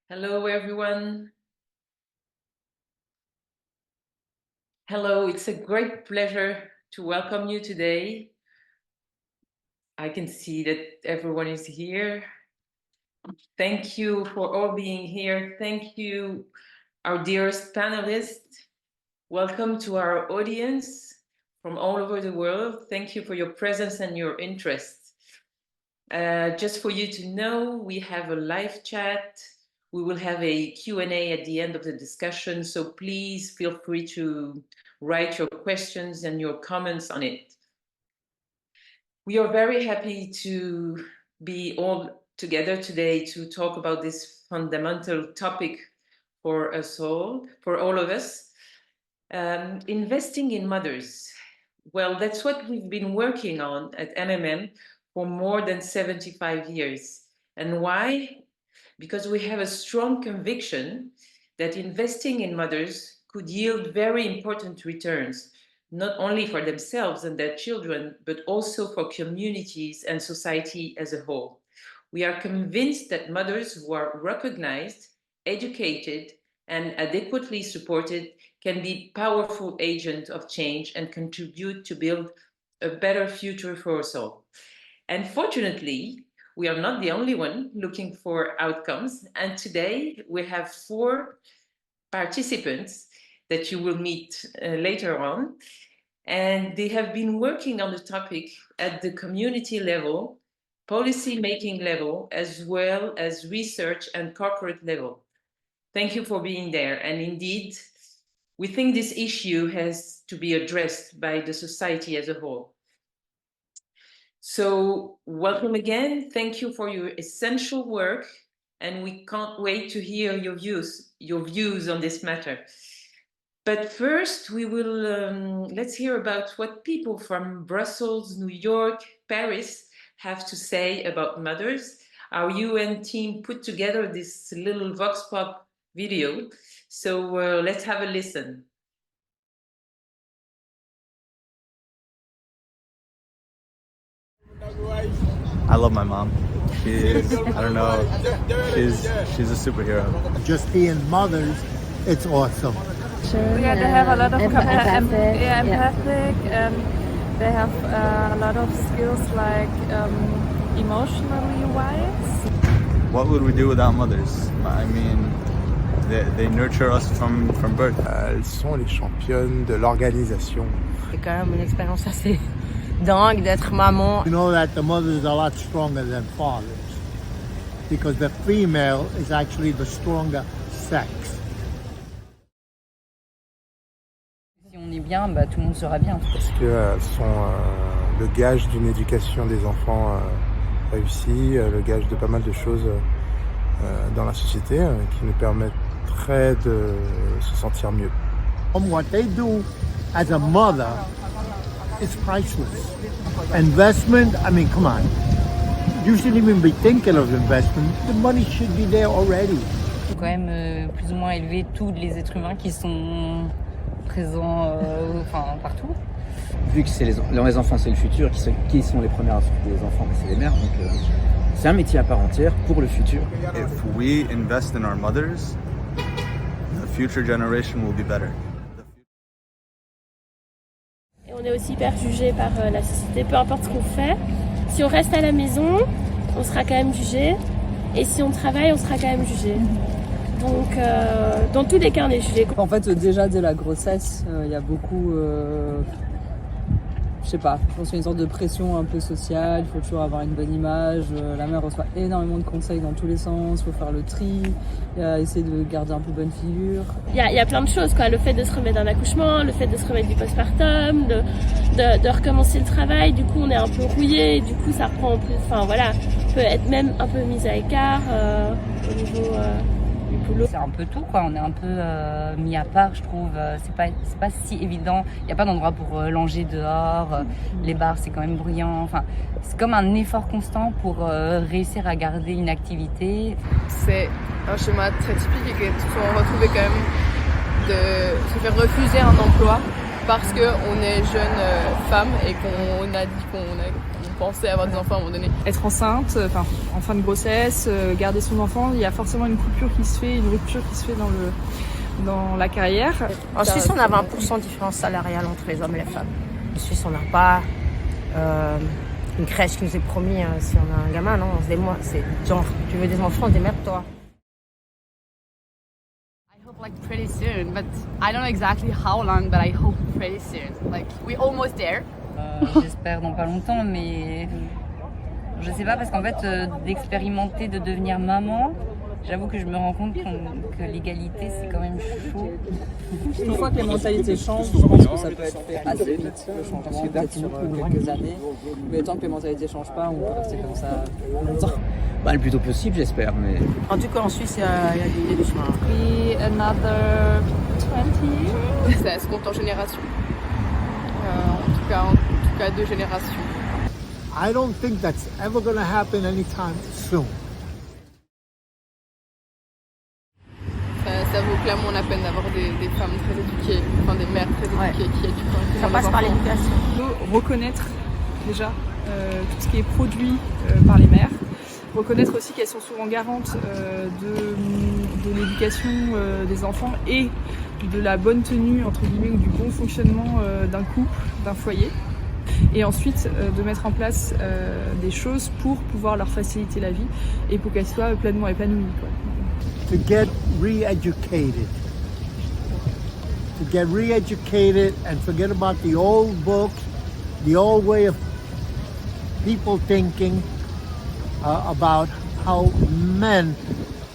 Hello, everyone. Hello, it's a great pleasure to welcome you today. I can see that everyone is here. Thank you for all being here. Thank you, our dearest panelists. Welcome to our audience from all over the world. Thank you for your presence and your interest. Just for you to know, we have a live chat. We will have a Q&A at the end of the discussion, so please feel free to write your questions and your comments on it. We are very happy to be all together today to talk about this fundamental topic for us all, for all of us. Investing in mothers. Well, that's what we've been working on at MMM for more than 75 years. And why? Because we have a strong conviction that investing in mothers could yield very important returns, not only for themselves and their children, but also for communities and society as a whole. We are convinced that mothers who are recognized, educated, and adequately supported can be powerful agents of change and contribute to build a better future for us all. And fortunately, we are not the only one looking for outcomes. And today we have 4 participants that you will meet later on. And they have been working on the topic at the community level, policy making level, as well as research and corporate level. Thank you for being there. And indeed, we think this issue has to be addressed by the society as a whole. So welcome again. Thank you for your essential work. And we can't wait to hear your views on this matter. But first, we will let's hear about what people from Brussels, New York, Paris have to say about mothers. Our UN team put together this little Vox Pop video. So let's have a listen. I love my mom. She's, I don't know, she's a superhero. Just being mothers, it's awesome. Yeah, they have a lot of empathic, and they have a lot of skills like emotionally wise. What would we do without mothers? I mean, they nurture us from birth. Elles sont les championnes de l'organisation. C'est quand même une expérience assez dingue d'être maman. You know that the mothers are a lot stronger than fathers because the female is actually the stronger sex. Si on est bien, bah, tout le monde sera bien. Parce qu'elles sont le gage d'une éducation des enfants réussie, le gage de pas mal de choses dans la société qui nous permettraient de se sentir mieux. What they do as a mother is priceless. Investment, I mean, come on. You shouldn't even be thinking of investment. The money should be there already. Il faut quand même plus ou moins élever tous les êtres humains qui sont présents partout. Vu que les enfants c'est le futur, qui sont les premières à s'occuper des enfants, c'est les mères, donc c'est un métier à part entière pour le futur. If we invest in our mothers, the future generation will be better. Et on est aussi hyper jugé par la société, peu importe ce qu'on fait. Si on reste à la maison, on sera quand même jugé. Et si on travaille, on sera quand même jugé. Donc, dans tous les cas, on est jugé. En fait, déjà dès la grossesse, il y a beaucoup, je sais pas, je pense qu'il y a une sorte de pression un peu sociale, il faut toujours avoir une bonne image, la mère reçoit énormément de conseils dans tous les sens, il faut faire le tri, essayer de garder un peu bonne figure. Il y a plein de choses, quoi. Le fait de se remettre d'un accouchement, le fait de se remettre du postpartum, de recommencer le travail, du coup on est un peu rouillé, du coup ça reprend en plus, enfin voilà, on peut être même un peu mis à écart au niveau du boulot. C'est un peu tout, quoi. On est un peu mis à part, je trouve. C'est pas si évident. Il n'y a pas d'endroit pour longer dehors. Les bars, c'est quand même bruyant. Enfin, c'est comme un effort constant pour réussir à garder une activité. C'est un schéma très typique et qui est souvent retrouvé quand même de se faire refuser un emploi parce qu'on est jeune femme et qu'on a dit qu'on pensait avoir des enfants à un moment donné. Être enceinte, en fin de grossesse, garder son enfant, il y a forcément une coupure qui se fait, une rupture qui se fait dans la carrière. En Suisse, on a 20% de différence salariale entre les hommes et les femmes. En Suisse, on n'a pas une crèche qui nous est promis si on a un gamin, non, c'est genre, tu veux des enfants, démerde-toi. I hope like pretty soon, but I don't know exactly how long, but I hope pretty soon. Like we're almost there. J'espère dans pas longtemps, mais je sais pas parce qu'en fait, d'expérimenter, de devenir maman, j'avoue que je me rends compte que l'égalité c'est quand même chaud. Une fois que les mentalités changent, je pense que ça peut être fait assez vite, le changement, peut-être sur quelques années. Mais tant que les mentalités ne changent pas, on peut rester comme ça longtemps. Bah, le plus tôt possible, j'espère. Mais... En tout cas, en Suisse, il y a du chemin. Be another 20 years. Ça se compte en générations. En tout cas 2 générations. I don't think that's ever going to happen anytime soon. Ça vaut clairement la peine d'avoir des femmes très éduquées, enfin des mères très éduquées qui éduquent. Ça passe par l'éducation. Il faut reconnaître déjà tout ce qui est produit par les mères. Reconnaître aussi qu'elles sont souvent garantes de l'éducation des enfants et de la bonne tenue, entre guillemets, ou du bon fonctionnement d'un couple, d'un foyer. Et ensuite, de mettre en place des choses pour pouvoir leur faciliter la vie et pour qu'elles soient pleinement épanouies, quoi. To get re-educated. To get re-educated and forget about the old books, the old way of people thinking about how men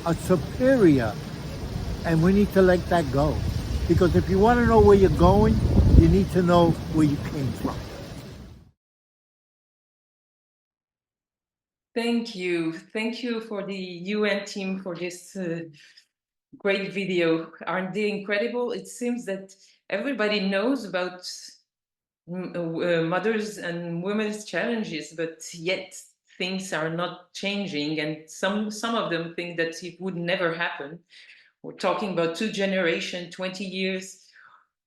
are superior. And we need to let that go. Because if you want to know where you're going, you need to know where you came from. Thank you. Thank you for the UN team for this great video. Aren't they incredible? It seems that everybody knows about mothers and women's challenges, but yet things are not changing. And some of them think that it would never happen. We're talking about 2 generations, 20 years.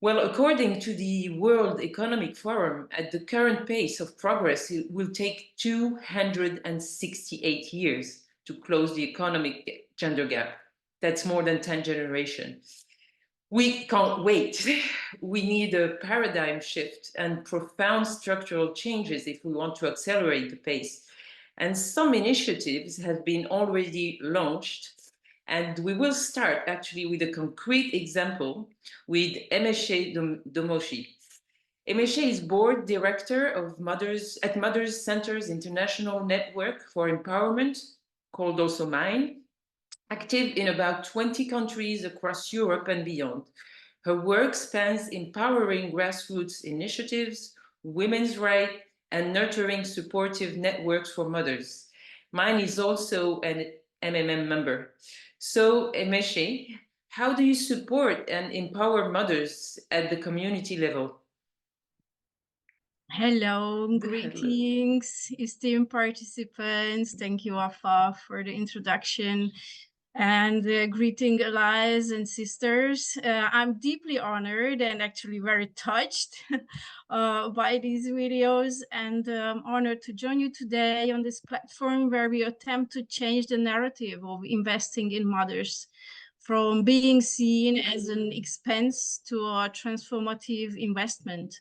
Well, according to the World Economic Forum, at the current pace of progress, it will take 268 years to close the economic gender gap. That's more than 10 generations. We can't wait. We need a paradigm shift and profound structural changes if we want to accelerate the pace. And some initiatives have been already launched. And we will start actually with a concrete example with Emese Domosi. Emese is board director of Mothers Centers International Network for Empowerment, called also MINE, active in about 20 countries across Europe and beyond. Her work spans empowering grassroots initiatives, women's rights, and nurturing supportive networks for mothers. MINE is also an MMM member. So, Emese, how do you support and empower mothers at the community level? Hello, greetings, esteemed participants. Thank you, Afaf, for the introduction. And greeting allies and sisters. I'm deeply honored and actually very touched by these videos, and honored to join you today on this platform where we attempt to change the narrative of investing in mothers from being seen as an expense to a transformative investment.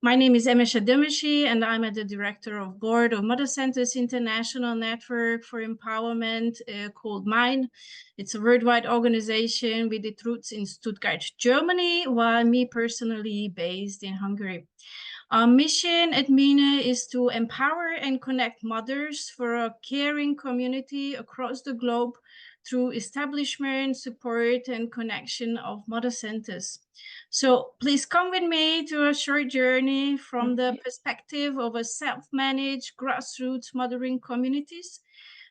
My name is Emese Domosi, and I'm the director of board of Mother Centers International Network for Empowerment, called MINE. It's a worldwide organization with its roots in Stuttgart, Germany, while me personally based in Hungary. Our mission at MINE is to empower and connect mothers for a caring community across the globe through establishment, support, and connection of mother centers. So please come with me to a short journey from the perspective of a self-managed grassroots mothering communities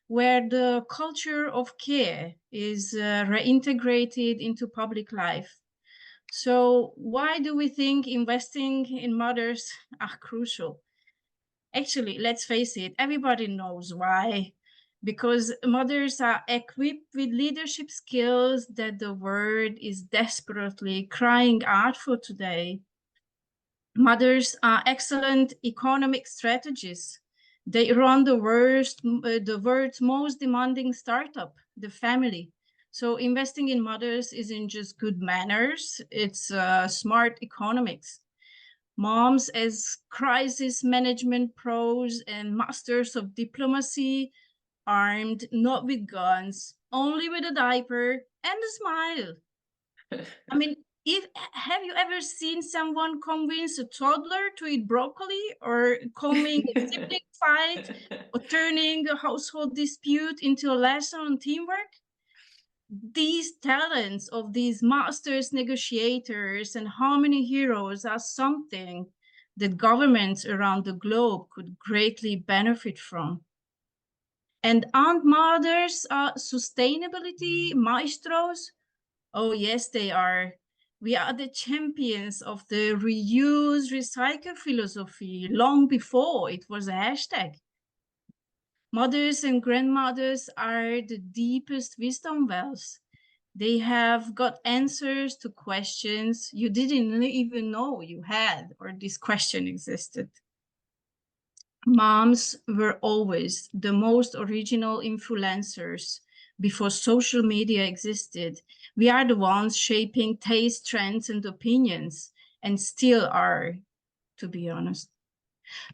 where the culture of care is reintegrated into public life. So why do we think investing in mothers are crucial? Actually, let's face it, everybody knows why. Because mothers are equipped with leadership skills that the world is desperately crying out for today. Mothers are excellent economic strategists. They run the world's most demanding startup, the family. So investing in mothers isn't just good manners, it's smart economics. Moms as crisis management pros and masters of diplomacy, armed not with guns, only with a diaper and a smile. I mean, have you ever seen someone convince a toddler to eat broccoli, or calming a sibling fight, or turning a household dispute into a lesson on teamwork? These talents of these masters negotiators and harmony heroes are something that governments around the globe could greatly benefit from. And aren't mothers sustainability maestros? Oh, yes, they are. We are the champions of the reuse, recycle philosophy long before it was a hashtag. Mothers and grandmothers are the deepest wisdom wells. They have got answers to questions you didn't even know you had, or this question existed. Moms were always the most original influencers before social media existed. We are the ones shaping taste, trends, and opinions, and still are, to be honest.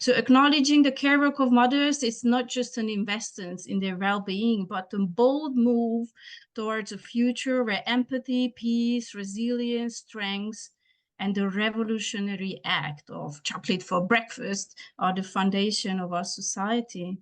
So acknowledging the care work of mothers is not just an investment in their well-being, but a bold move towards a future where empathy, peace, resilience, strength, and the revolutionary act of chocolate for breakfast are the foundation of our society.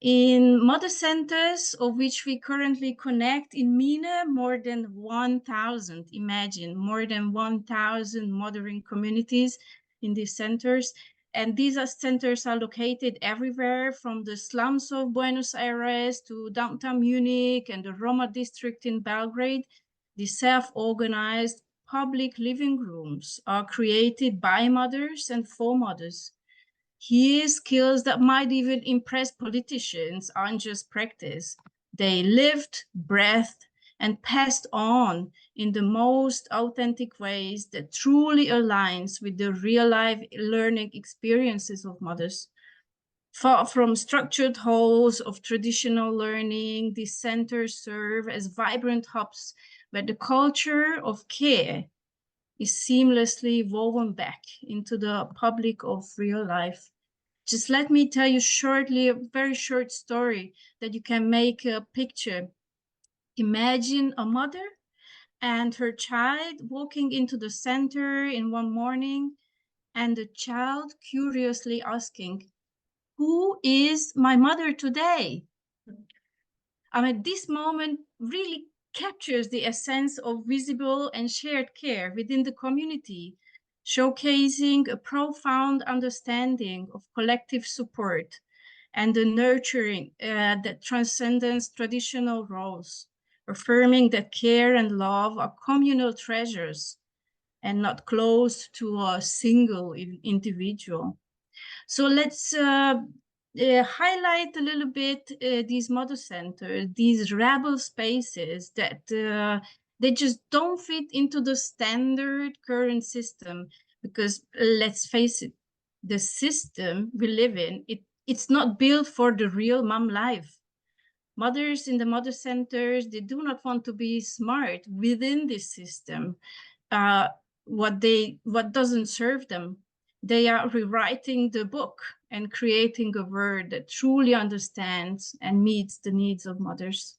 In mother centers, of which we currently connect in MENA, more than 1,000, imagine, more than 1,000 mothering communities in these centers. And these centers are located everywhere from the slums of Buenos Aires to downtown Munich and the Roma district in Belgrade. The self-organized public living rooms are created by mothers and for mothers. Here, skills that might even impress politicians aren't just practice. They lived, breathed, and passed on in the most authentic ways that truly aligns with the real-life learning experiences of mothers. Far from structured halls of traditional learning, these centers serve as vibrant hubs where the culture of care is seamlessly woven back into the public of real life. Just let me tell you shortly a very short story that you can make a picture. Imagine a mother and her child walking into the center in one morning, and the child curiously asking, "Who is my mother today?" I mean, this moment really captures the essence of visible and shared care within the community, showcasing a profound understanding of collective support and the nurturing that transcends traditional roles, affirming that care and love are communal treasures and not close to a single individual. So let's highlight a little bit these mother centers, these rebel spaces that they just don't fit into the standard current system, because let's face it, the system we live in, it's not built for the real mom life. Mothers in the mother centers, they do not want to be smart within this system. What doesn't serve them. They are rewriting the book and creating a word that truly understands and meets the needs of mothers.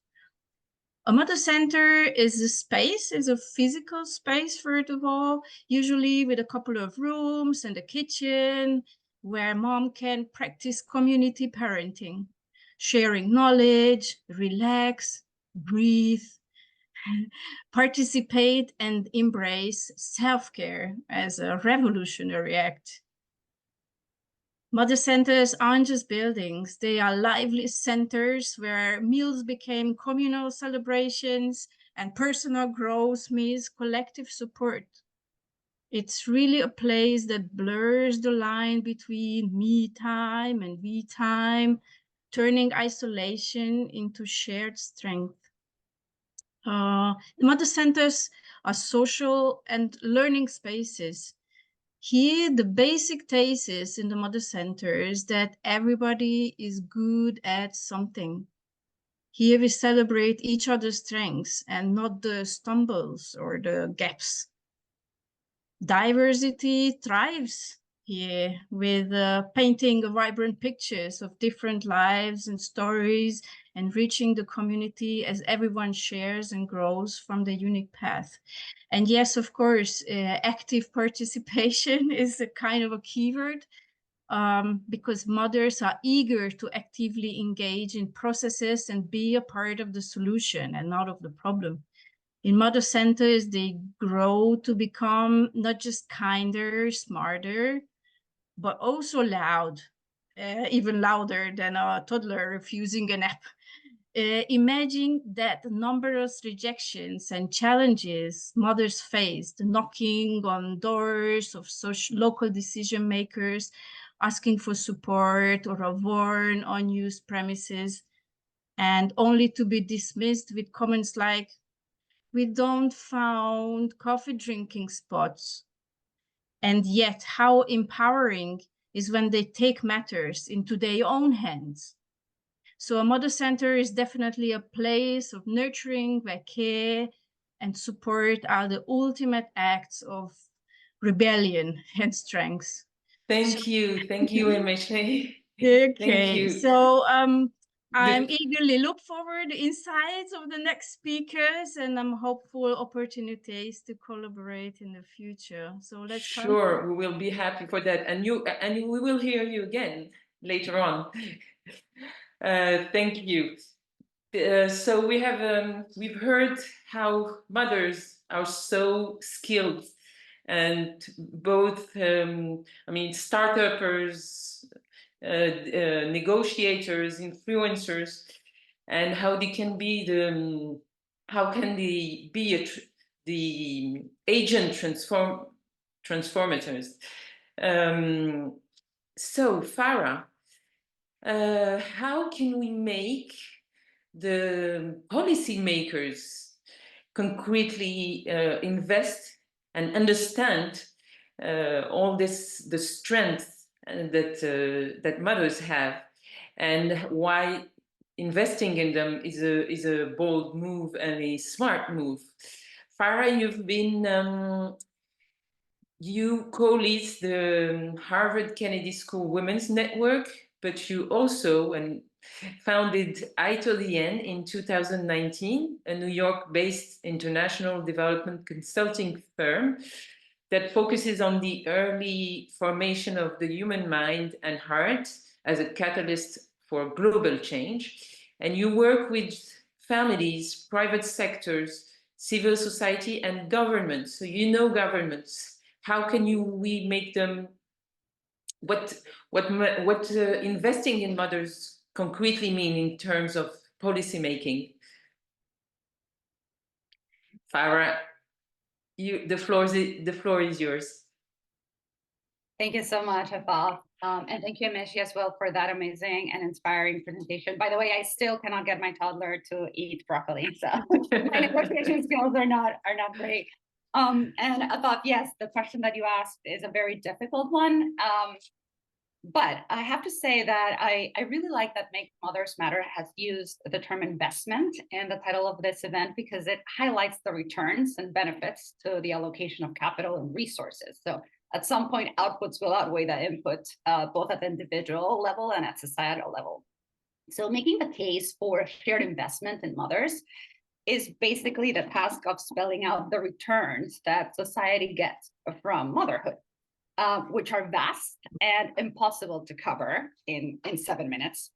A mother center is a physical space, first of all, usually with a couple of rooms and a kitchen where mom can practice community parenting, sharing knowledge, relax, breathe, participate, and embrace self-care as a revolutionary act. Mother centers aren't just buildings, they are lively centers where meals became communal celebrations and personal growth means collective support. It's really a place that blurs the line between me time and we time, turning isolation into shared strength. Mother centers are social and learning spaces. Here, the basic thesis in the mother center is that everybody is good at something. Here we celebrate each other's strengths and not the stumbles or the gaps. Diversity thrives here with painting vibrant pictures of different lives and stories, enriching the community as everyone shares and grows from the unique path. And yes, of course, active participation is a kind of a keyword, because mothers are eager to actively engage in processes and be a part of the solution and not of the problem. In mother centers, they grow to become not just kinder, smarter, but also loud, even louder than a toddler refusing a nap. Imagine that numerous rejections and challenges mothers faced, knocking on doors of local decision makers, asking for support or a warn unused premises, and only to be dismissed with comments like, "We don't found coffee drinking spots." And yet, how empowering is when they take matters into their own hands. So a mother center is definitely a place of nurturing where care and support are the ultimate acts of rebellion and strength. Thank you, Emese. Okay, Thank you. so I'm eagerly look forward to insights of the next speakers, and I'm hopeful opportunities to collaborate in the future. So let's Sure, we will be happy for that, and we will hear you again later on. Thank you. So we've heard how mothers are so skilled, and both startuppers, negotiators, influencers, and how they can be the agent transformators. So Farah, how can we make the policymakers concretely invest and understand all the strength that mothers have, and why investing in them is a bold move and a smart move? Farah, you co-lead the Harvard Kennedy School Women's Network, but you also founded I to the End in 2019, a New York-based international development consulting firm that focuses on the early formation of the human mind and heart as a catalyst for global change. And you work with families, private sectors, civil society, and governments. So you know governments. How can we make them? What investing in mothers concretely mean in terms of policy making? Farah, the floor is yours. Thank you so much, Afaf. And thank you, Emese, as well, for that amazing and inspiring presentation. By the way, I still cannot get my toddler to eat broccoli, so my negotiation skills are not great. And Afaf, yes, the question that you asked is a very difficult one. But I have to say that I really like that Make Mothers Matter has used the term investment in the title of this event, because it highlights the returns and benefits to the allocation of capital and resources. So at some point, outputs will outweigh the input, both at the individual level and at societal level. So making the case for shared investment in mothers is basically the task of spelling out the returns that society gets from motherhood, which are vast and impossible to cover in 7 minutes.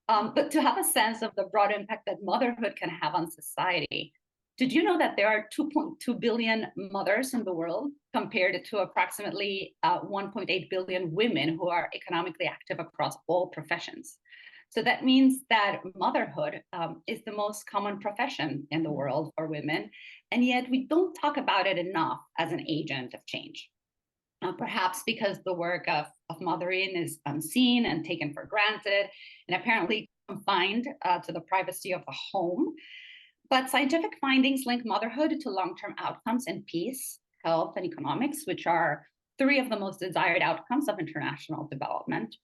But to have a sense of the broad impact that motherhood can have on society, did you know that there are 2.2 billion mothers in the world compared to approximately 1.8 billion women who are economically active across all professions? So that means that motherhood is the most common profession in the world for women, and yet we don't talk about it enough as an agent of change. Perhaps because the work of mothering is unseen and taken for granted, and apparently confined to the privacy of the home. But scientific findings link motherhood to long-term outcomes in peace, health, and economics, which are three of the most desired outcomes of international development.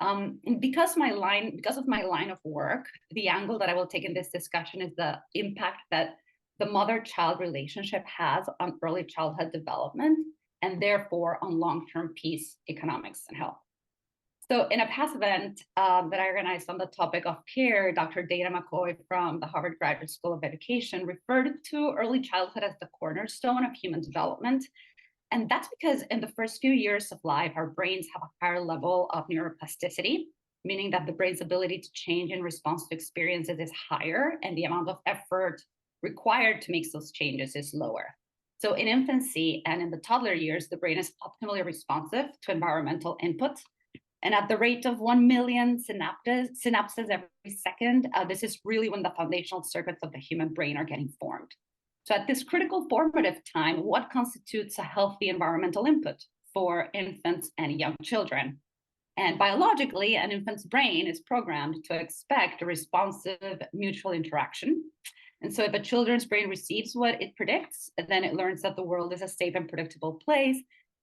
And because of my line of work, the angle that I will take in this discussion is the impact that the mother-child relationship has on early childhood development and therefore on long-term peace, economics, and health. So in a past event that I organized on the topic of care, Dr. Dana McCoy from the Harvard Graduate School of Education referred to early childhood as the cornerstone of human development. And that's because in the first few years of life, our brains have a higher level of neuroplasticity, meaning that the brain's ability to change in response to experiences is higher and the amount of effort required to make those changes is lower. So in infancy and in the toddler years, the brain is optimally responsive to environmental input. And at the rate of 1 million synapses every second, this is really when the foundational circuits of the human brain are getting formed. So at this critical formative time, what constitutes a healthy environmental input for infants and young children? And biologically, an infant's brain is programmed to expect a responsive mutual interaction. And so if a children's brain receives what it predicts, then it learns that the world is a safe and predictable place.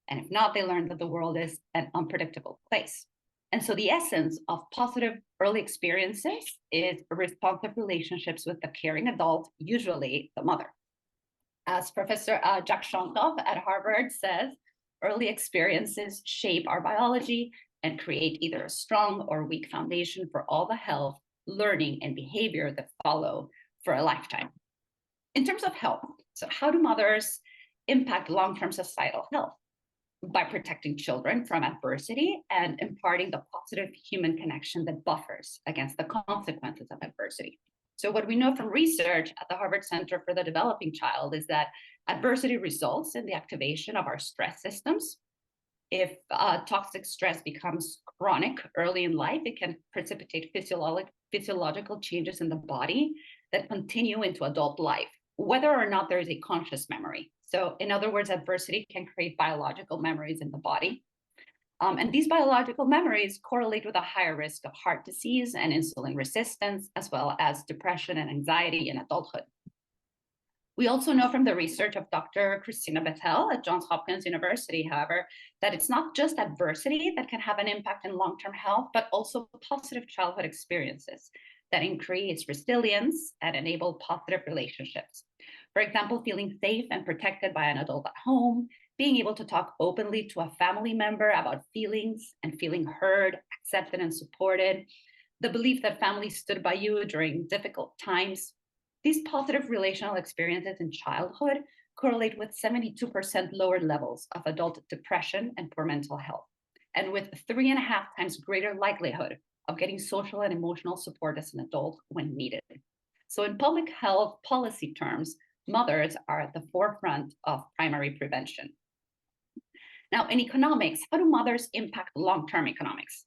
And if not, they learn that the world is an unpredictable place. And so the essence of positive early experiences is responsive relationships with the caring adult, usually the mother. As Professor Jack Shonkoff at Harvard says, early experiences shape our biology and create either a strong or weak foundation for all the health, learning, and behavior that follow for a lifetime. In terms of health, so how do mothers impact long-term societal health? By protecting children from adversity and imparting the positive human connection that buffers against the consequences of adversity. So what we know from research at the Harvard Center for the Developing Child is that adversity results in the activation of our stress systems. If toxic stress becomes chronic early in life, it can precipitate physiological changes in the body that continue into adult life, whether or not there is a conscious memory. So in other words, adversity can create biological memories in the body. And these biological memories correlate with a higher risk of heart disease and insulin resistance, as well as depression and anxiety in adulthood. We also know from the research of Dr. Christina Bethel at Johns Hopkins University, however, that it's not just adversity that can have an impact in long-term health, but also positive childhood experiences that increase resilience and enable positive relationships. For example, feeling safe and protected by an adult at home, being able to talk openly to a family member about feelings and feeling heard, accepted, and supported, the belief that family stood by you during difficult times. These positive relational experiences in childhood correlate with 72% lower levels of adult depression and poor mental health, and with 3.5 times greater likelihood of getting social and emotional support as an adult when needed. So in public health policy terms, mothers are at the forefront of primary prevention. Now, in economics, how do mothers impact long-term economics?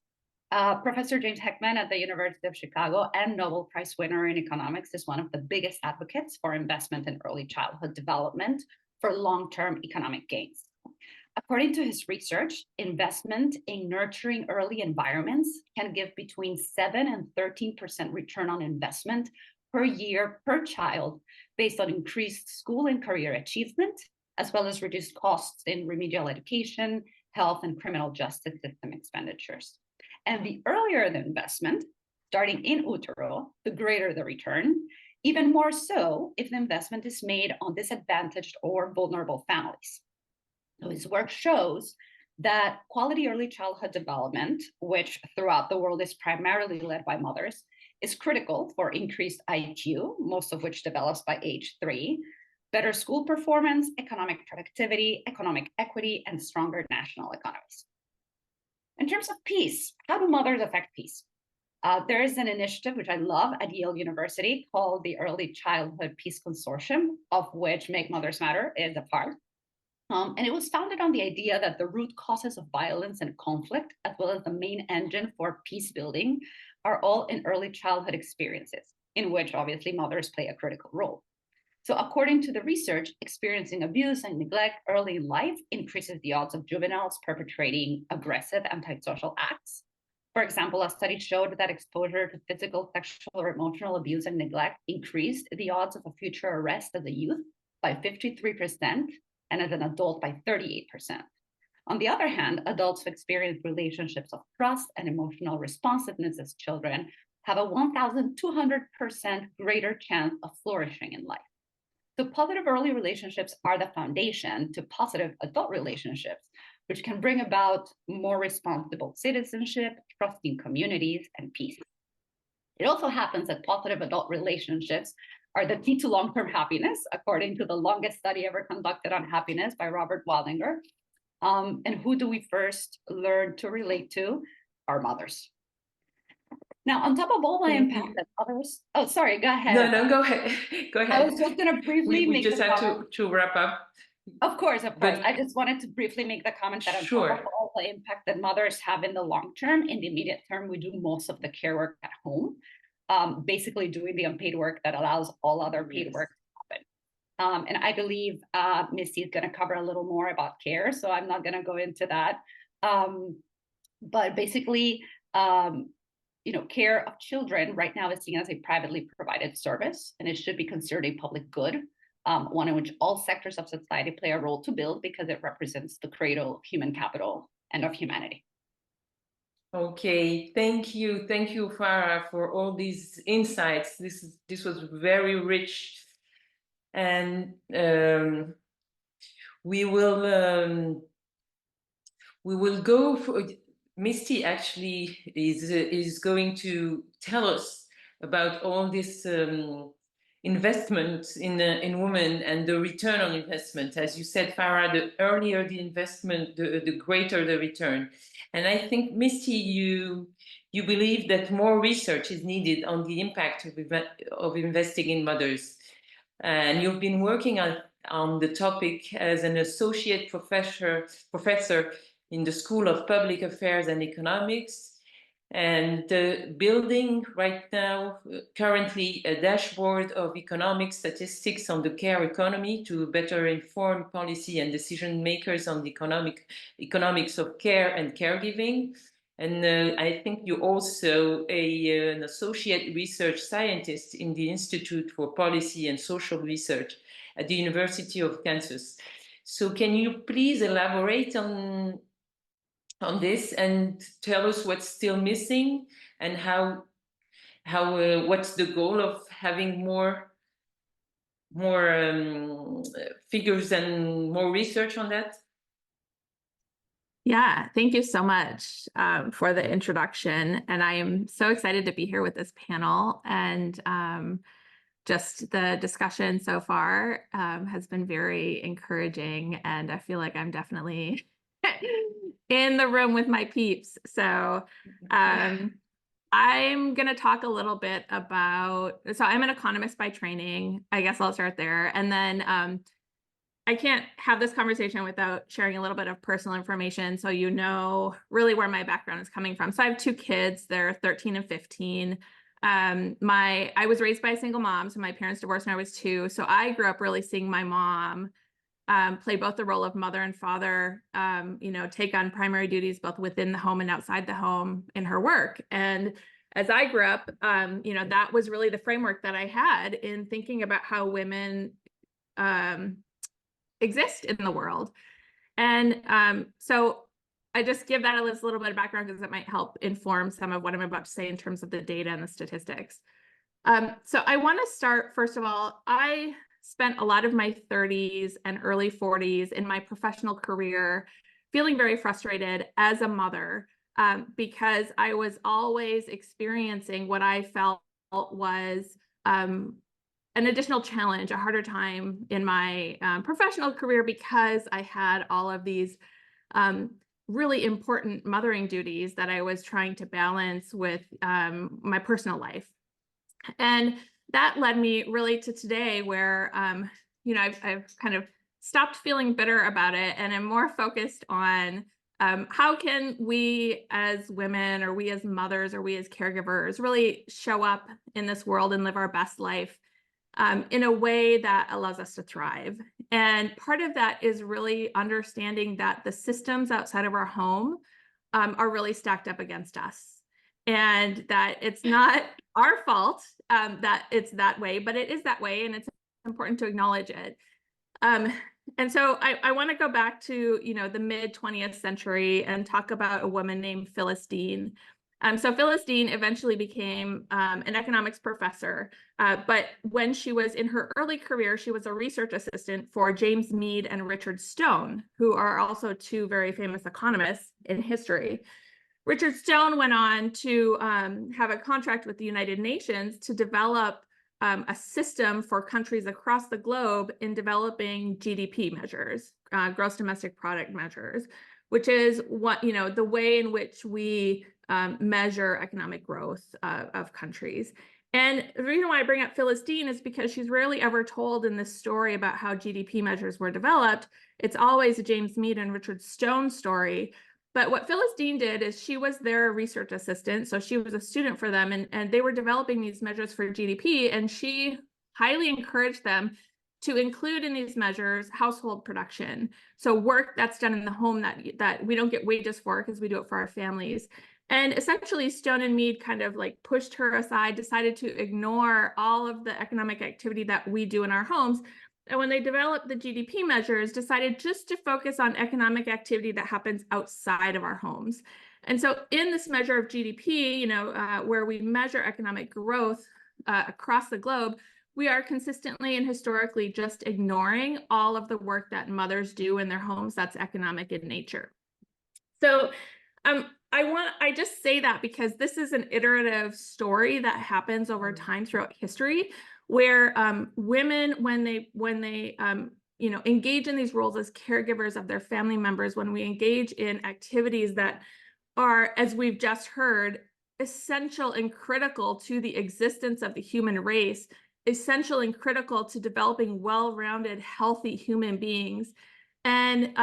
Professor James Heckman at the University of Chicago and Nobel Prize winner in economics is one of the biggest advocates for investment in early childhood development for long-term economic gains. According to his research, investment in nurturing early environments can give between 7 and 13% return on investment per year per child based on increased school and career achievement, as well as reduced costs in remedial education, health, and criminal justice system expenditures. And the earlier the investment, starting in utero, the greater the return, even more so if the investment is made on disadvantaged or vulnerable families. So his work shows that quality early childhood development, which throughout the world is primarily led by mothers, is critical for increased IQ, most of which develops by age 3, better school performance, economic productivity, economic equity, and stronger national economies. In terms of peace, how do mothers affect peace? There is an initiative, which I love, at Yale University called the Early Childhood Peace Consortium, of which Make Mothers Matter is a part. And it was founded on the idea that the root causes of violence and conflict, as well as the main engine for peace building, are all in early childhood experiences, in which obviously mothers play a critical role. So according to the research, experiencing abuse and neglect early in life increases the odds of juveniles perpetrating aggressive antisocial acts. For example, a study showed that exposure to physical, sexual, or emotional abuse and neglect increased the odds of a future arrest as a youth by 53%, and as an adult by 38%. On the other hand, adults who experience relationships of trust and emotional responsiveness as children have a 1,200% greater chance of flourishing in life. So positive early relationships are the foundation to positive adult relationships, which can bring about more responsible citizenship, trusting communities, and peace. It also happens that positive adult relationships are the key to long-term happiness, according to the longest study ever conducted on happiness by Robert Waldinger. And who do we first learn to relate to? Our mothers. Now, on top of all the impact that others, oh, sorry, go ahead. No, go ahead. Go ahead. I was just going to briefly we just have to wrap up. Of course. I just wanted to briefly make the comment that on top of all the impact that mothers have in the long term, in the immediate term, we do most of the care work at home, basically doing the unpaid work that allows all other paid work to happen. And I believe Misty is going to cover a little more about care, so I'm not going to go into that. But basically, care of children right now is seen as a privately provided service, and it should be considered a public good, one in which all sectors of society play a role to build because it represents the cradle of human capital and of humanity. Okay, thank you, Farah, for all these insights. This was very rich, and we will go for. Misty actually is going to tell us about all this investment in women and the return on investment. As you said, Farah, the earlier the investment, the greater the return. And I think, Misty, you believe that more research is needed on the impact of investing in mothers. And you've been working on the topic as an associate professor in the School of Public Affairs and Economics, and building right now, currently, a dashboard of economic statistics on the care economy to better inform policy and decision makers on the economics of care and caregiving. And I think you're also an associate research scientist in the Institute for Policy and Social Research at the University of Kansas. So can you please elaborate on this and tell us what's still missing and how what's the goal of having more figures and more research on that? Yeah, thank you so much for the introduction. And I am so excited to be here with this panel. And just the discussion so far has been very encouraging. And I feel like I'm definitely in the room with my peeps. So I'm going to talk a little bit about, so I'm an economist by training. I guess I'll start there. And then I can't have this conversation without sharing a little bit of personal information, so you know really where my background is coming from. So I have two kids. They're 13 and 15. I was raised by a single mom, so my parents divorced when I was 2. So I grew up really seeing my mom play both the role of mother and father, take on primary duties both within the home and outside the home in her work. And as I grew up, that was really the framework that I had in thinking about how women exist in the world. And so I just give that a little bit of background because it might help inform some of what I'm about to say in terms of the data and the statistics. So I want to start, first of all, I spent a lot of my 30s and early 40s in my professional career feeling very frustrated as a mother because I was always experiencing what I felt was an additional challenge, a harder time in my professional career because I had all of these really important mothering duties that I was trying to balance with my personal life. And that led me really to today where, I've kind of stopped feeling bitter about it and I'm more focused on how can we as women or we as mothers or we as caregivers really show up in this world and live our best life in a way that allows us to thrive. And part of that is really understanding that the systems outside of our home are really stacked up against us. And that it's not our fault that it's that way, but it is that way, and it's important to acknowledge it. And so I want to go back to, the mid 20th century and talk about a woman named Phyllis Dean. So Phyllis Dean eventually became an economics professor, but when she was in her early career, she was a research assistant for James Meade and Richard Stone, who are also two very famous economists in history. Richard Stone went on to have a contract with the United Nations to develop a system for countries across the globe in developing GDP measures, gross domestic product measures, which is the way in which we measure economic growth of countries. And the reason why I bring up Phyllis Dean is because she's rarely ever told in this story about how GDP measures were developed. It's always a James Meade and Richard Stone story. But what Phyllis Dean did is she was their research assistant. So she was a student for them, and they were developing these measures for GDP. And she highly encouraged them to include in these measures household production. So work that's done in the home that we don't get wages for because we do it for our families. And essentially, Stone and Meade kind of like pushed her aside, decided to ignore all of the economic activity that we do in our homes. And when they developed the GDP measures, decided just to focus on economic activity that happens outside of our homes. And so in this measure of GDP, where we measure economic growth across the globe, we are consistently and historically just ignoring all of the work that mothers do in their homes that's economic in nature. So I just say that because this is an iterative story that happens over time throughout history, where women, when they engage in these roles as caregivers of their family members, when we engage in activities that are, as we've just heard, essential and critical to the existence of the human race, essential and critical to developing well-rounded, healthy human beings. And,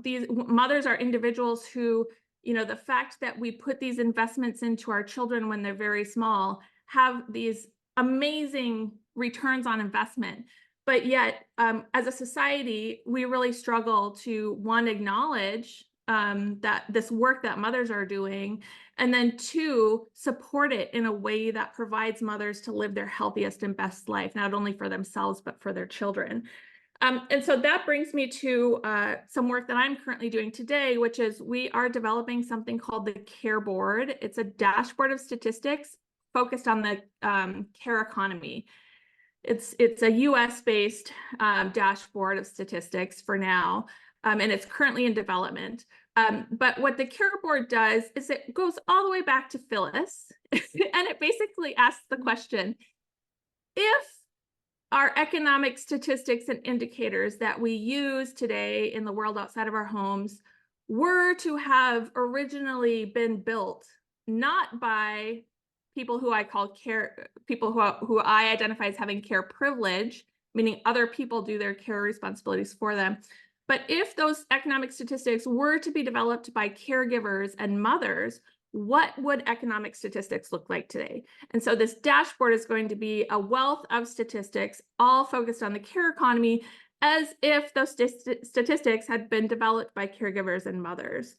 these mothers are individuals who, the fact that we put these investments into our children when they're very small have these amazing returns on investment. But yet, as a society, we really struggle to, one, acknowledge that this work that mothers are doing, and then two, support it in a way that provides mothers to live their healthiest and best life, not only for themselves, but for their children. And so that brings me to some work that I'm currently doing today, which is we are developing something called the Care Board. It's a dashboard of statistics focused on the care economy. It's a US-based dashboard of statistics for now, and it's currently in development. But what the Care Board does is it goes all the way back to Phyllis, and it basically asks the question, if our economic statistics and indicators that we use today in the world outside of our homes were to have originally been built not by people who I call people who I identify as having care privilege, meaning other people do their care responsibilities for them. But if those economic statistics were to be developed by caregivers and mothers, what would economic statistics look like today? And so this dashboard is going to be a wealth of statistics, all focused on the care economy, as if those statistics had been developed by caregivers and mothers.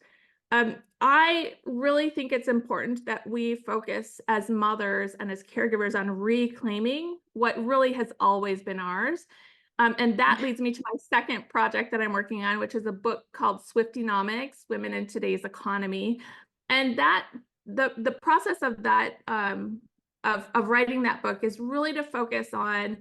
I really think it's important that we focus as mothers and as caregivers on reclaiming what really has always been ours. And that leads me to my second project that I'm working on, which is a book called Swiftonomics, Women in Today's Economy. And that the process of that of writing that book is really to focus on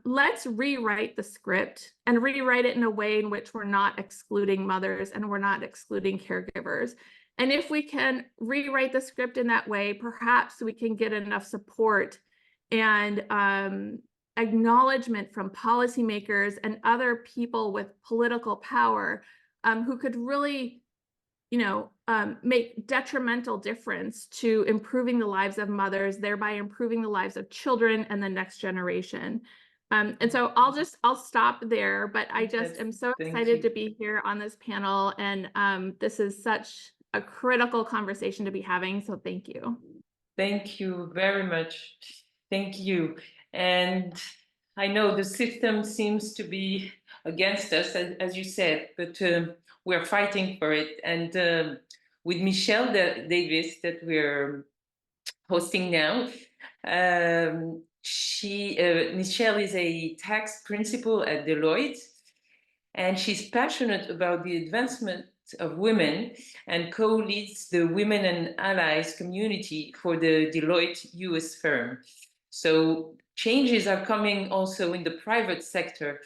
let's rewrite the script and rewrite it in a way in which we're not excluding mothers and we're not excluding caregivers. And if we can rewrite the script in that way, perhaps we can get enough support and acknowledgement from policymakers and other people with political power who could really make detrimental difference to improving the lives of mothers, thereby improving the lives of children and the next generation. And so I'll stop there, but I just am so excited to be here on this panel. And this is such a critical conversation to be having. So thank you. Thank you very much. Thank you. And I know the system seems to be against us, as you said, but we're fighting for it. And with Michelle Davis that we're hosting now, Michelle is a tax principal at Deloitte, and she's passionate about the advancement of women and co-leads the Women and Allies community for the Deloitte US firm. So changes are coming also in the private sector.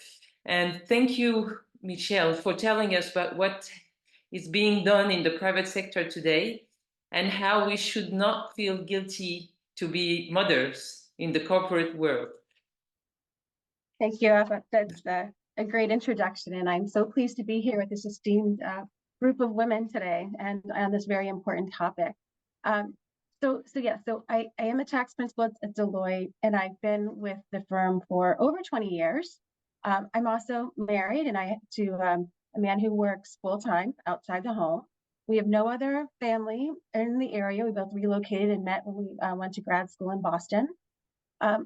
And thank you, Michelle, for telling us about what is being done in the private sector today and how we should not feel guilty to be mothers in the corporate world. Thank you, Afaf. That's a great introduction, and I'm so pleased to be here with this esteemed group of women today and on this very important topic. So I am a tax principal at Deloitte, and I've been with the firm for over 20 years. I'm also married, and to a man who works full-time outside the home. We have no other family in the area. We both relocated and met when we went to grad school in Boston.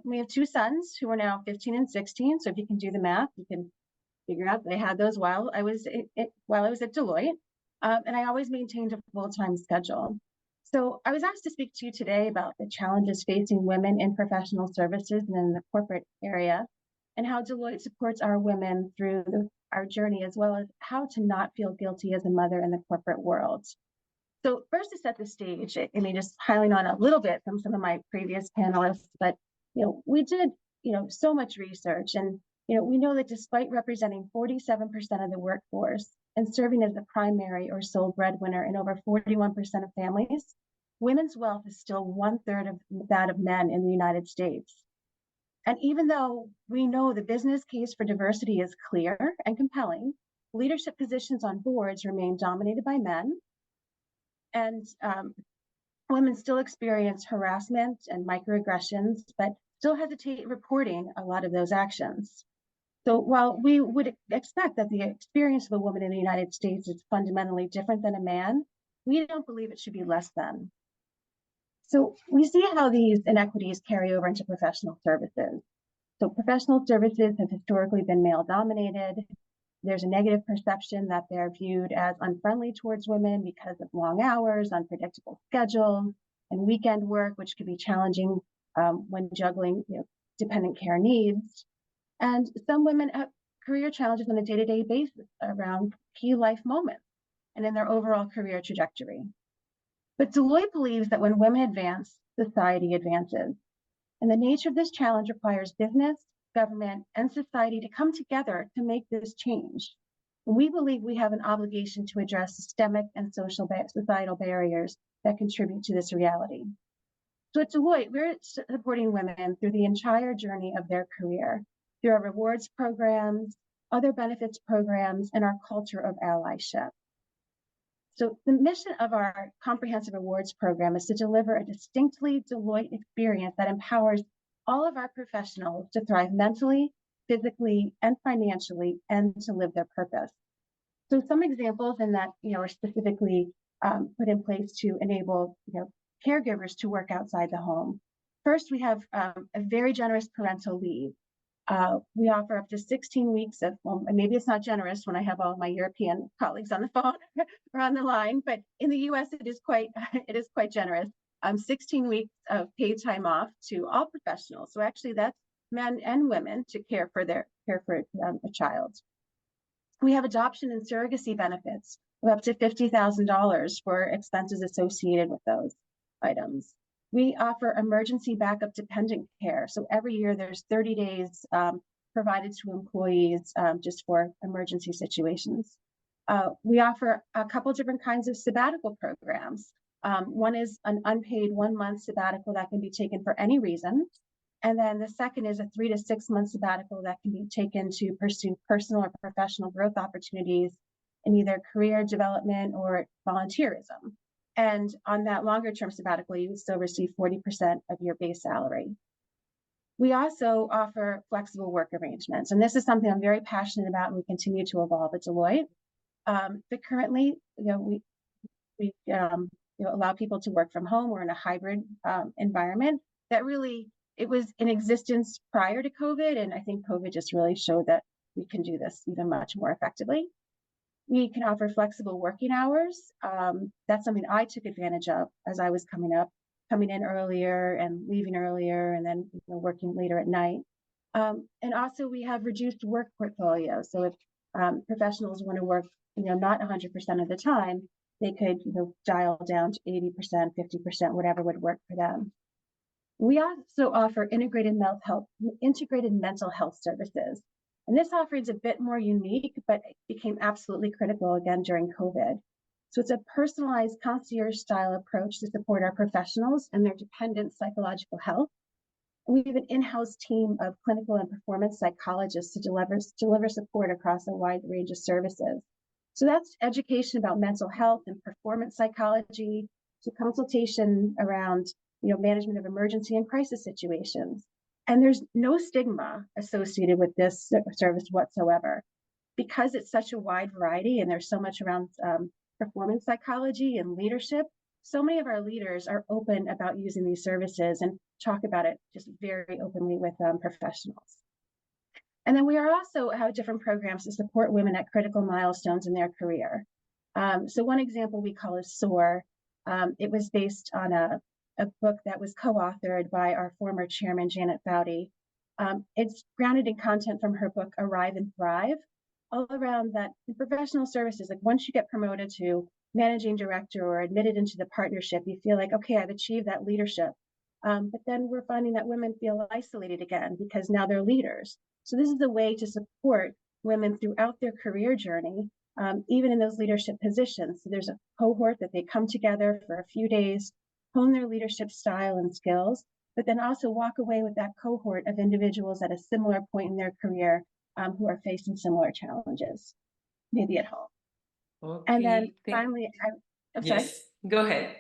We have two sons who are now 15 and 16. So if you can do the math, you can figure out that I had those while I was at Deloitte. And I always maintained a full-time schedule. So I was asked to speak to you today about the challenges facing women in professional services and in the corporate area, and how Deloitte supports our women through our journey, as well as how to not feel guilty as a mother in the corporate world. So first, to set the stage, I mean, just piling on a little bit from some of my previous panelists, but we did, so much research, and, we know that despite representing 47% of the workforce and serving as the primary or sole breadwinner in over 41% of families, women's wealth is still 1/3 of that of men in the United States. And even though we know the business case for diversity is clear and compelling, leadership positions on boards remain dominated by men, and women still experience harassment and microaggressions, but still hesitate reporting a lot of those actions. So while we would expect that the experience of a woman in the United States is fundamentally different than a man, we don't believe it should be less than. So we see how these inequities carry over into professional services. So professional services have historically been male dominated. There's a negative perception that they're viewed as unfriendly towards women because of long hours, unpredictable schedules, and weekend work, which can be challenging when juggling dependent care needs. And some women have career challenges on a day-to-day basis around key life moments and in their overall career trajectory. But Deloitte believes that when women advance, society advances. And the nature of this challenge requires business, government, and society to come together to make this change. We believe we have an obligation to address systemic and societal barriers that contribute to this reality. So at Deloitte, we're supporting women through the entire journey of their career, through our rewards programs, other benefits programs, and our culture of allyship. So the mission of our comprehensive rewards program is to deliver a distinctly Deloitte experience that empowers all of our professionals to thrive mentally, physically, and financially, and to live their purpose. So some examples in that, are specifically put in place to enable, caregivers to work outside the home. First, we have a very generous parental leave. We offer up to 16 weeks of, well, maybe it's not generous when I have all my European colleagues on the phone or on the line, but in the US, it is quite generous. 16 weeks of paid time off to all professionals. So actually that's men and women to care for a child. We have adoption and surrogacy benefits of up to $50,000 for expenses associated with those items. We offer emergency backup dependent care. So every year there's 30 days provided to employees just for emergency situations. We offer a couple different kinds of sabbatical programs. One is an unpaid 1-month sabbatical that can be taken for any reason. And then the second is a 3 to 6 month sabbatical that can be taken to pursue personal or professional growth opportunities in either career development or volunteerism. And on that longer term sabbatical, you would still receive 40% of your base salary. We also offer flexible work arrangements. And this is something I'm very passionate about, and we continue to evolve at Deloitte. But currently, we allow people to work from home. We're in a hybrid environment that really, it was in existence prior to COVID. And I think COVID just really showed that we can do this even much more effectively. We can offer flexible working hours. That's something I took advantage of as I was coming in earlier and leaving earlier, and then working later at night. And also we have reduced work portfolio. So if professionals want to work, not 100% of the time, they could, dial down to 80%, 50%, whatever would work for them. We also offer integrated mental health services. And this offering is a bit more unique, but it became absolutely critical again during COVID. So it's a personalized concierge style approach to support our professionals and their dependent psychological health. We have an in-house team of clinical and performance psychologists to deliver support across a wide range of services. So that's education about mental health and performance psychology, to consultation around management of emergency and crisis situations. And there's no stigma associated with this service whatsoever. Because it's such a wide variety and there's so much around performance psychology and leadership, so many of our leaders are open about using these services and talk about it just very openly with professionals. And then we also have different programs to support women at critical milestones in their career. So one example we call is SOAR. It was based on a book that was co-authored by our former chairman, Janet Foudy. It's grounded in content from her book, Arrive and Thrive, all around that in professional services, like once you get promoted to managing director or admitted into the partnership, you feel like, okay, I've achieved that leadership. But then we're finding that women feel isolated again because now they're leaders. So this is a way to support women throughout their career journey, even in those leadership positions. So there's a cohort that they come together for a few days, hone their leadership style and skills, but then also walk away with that cohort of individuals at a similar point in their career who are facing similar challenges, maybe at home. Okay. And then finally, yes, go ahead.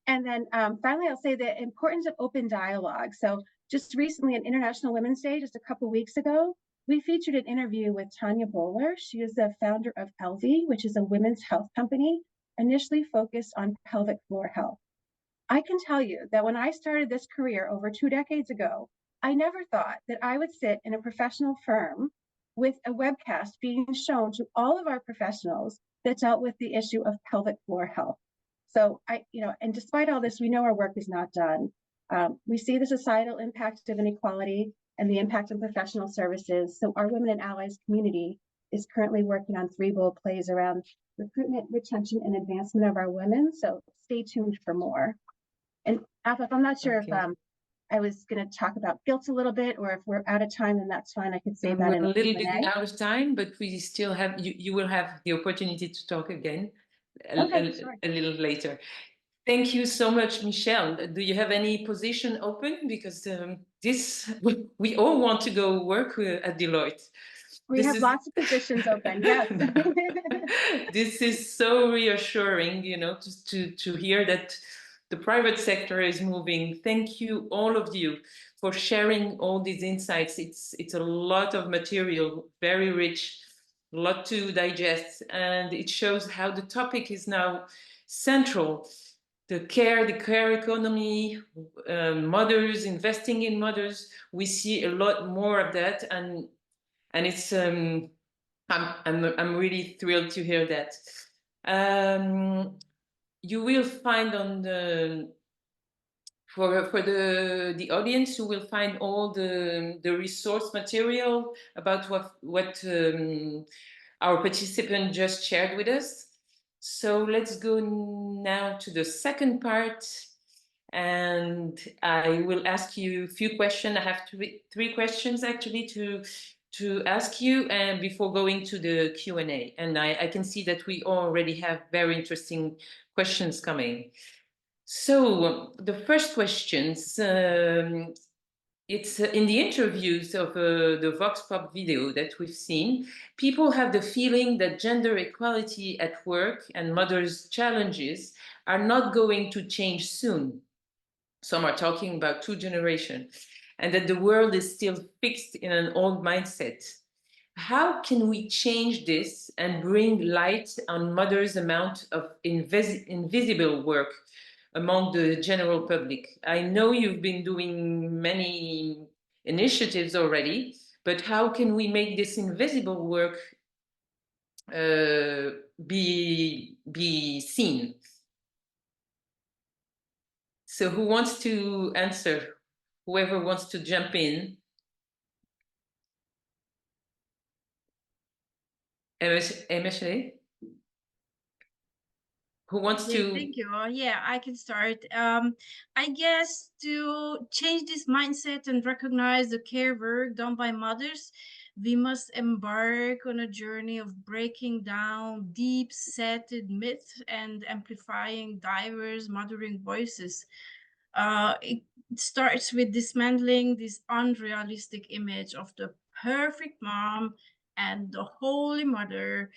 And then finally, I'll say the importance of open dialogue. So just recently at International Women's Day, just a couple of weeks ago, we featured an interview with Tanya Bowler. She is the founder of Elvie, which is a women's health company, initially focused on pelvic floor health. I can tell you that when I started this career over 2 decades ago, I never thought that I would sit in a professional firm with a webcast being shown to all of our professionals that dealt with the issue of pelvic floor health. So and despite all this, we know our work is not done. We see the societal impact of inequality and the impact on professional services. So our Women and Allies community is currently working on 3 bold plays around recruitment, retention, and advancement of our women. So stay tuned for more. And Afaf, I'm not sure if I was going to talk about guilt a little bit, or if we're out of time, then that's fine. I could say that in a little bit Q&A. out of time, but we still have you will have the opportunity to talk again a little later. Thank you so much, Michelle. Do you have any position open? Because we all want to go work at Deloitte. We have lots of positions open, yes. This is so reassuring, to hear that the private sector is moving. Thank you, all of you, for sharing all these insights. It's a lot of material, very rich, a lot to digest, and it shows how the topic is now central. The care economy, mothers, investing in mothers. We see a lot more of that, and it's I'm really thrilled to hear that. You will find on for the audience, you will find all the resource material about what our participant just shared with us. So let's go now to the second part, and I will ask you a few questions. I have 3 questions actually to ask you, and before going to the Q&A. And I can see that we already have very interesting questions coming. So the first questions, it's in the interviews of the Vox Pop video that we've seen, people have the feeling that gender equality at work and mothers' challenges are not going to change soon. Some are talking about 2 generations, and that the world is still fixed in an old mindset. How can we change this and bring light on mothers' amount of invisible work among the general public? I know you've been doing many initiatives already, but how can we make this invisible work be seen? So who wants to answer? Whoever wants to jump in. Emese, who wants Yeah, to? thank you. Yeah, I can start. I guess to change this mindset and recognize the care work done by mothers, we must embark on a journey of breaking down deep-seated myths and amplifying diverse mothering voices. It starts with dismantling this unrealistic image of the perfect mom and the holy mother,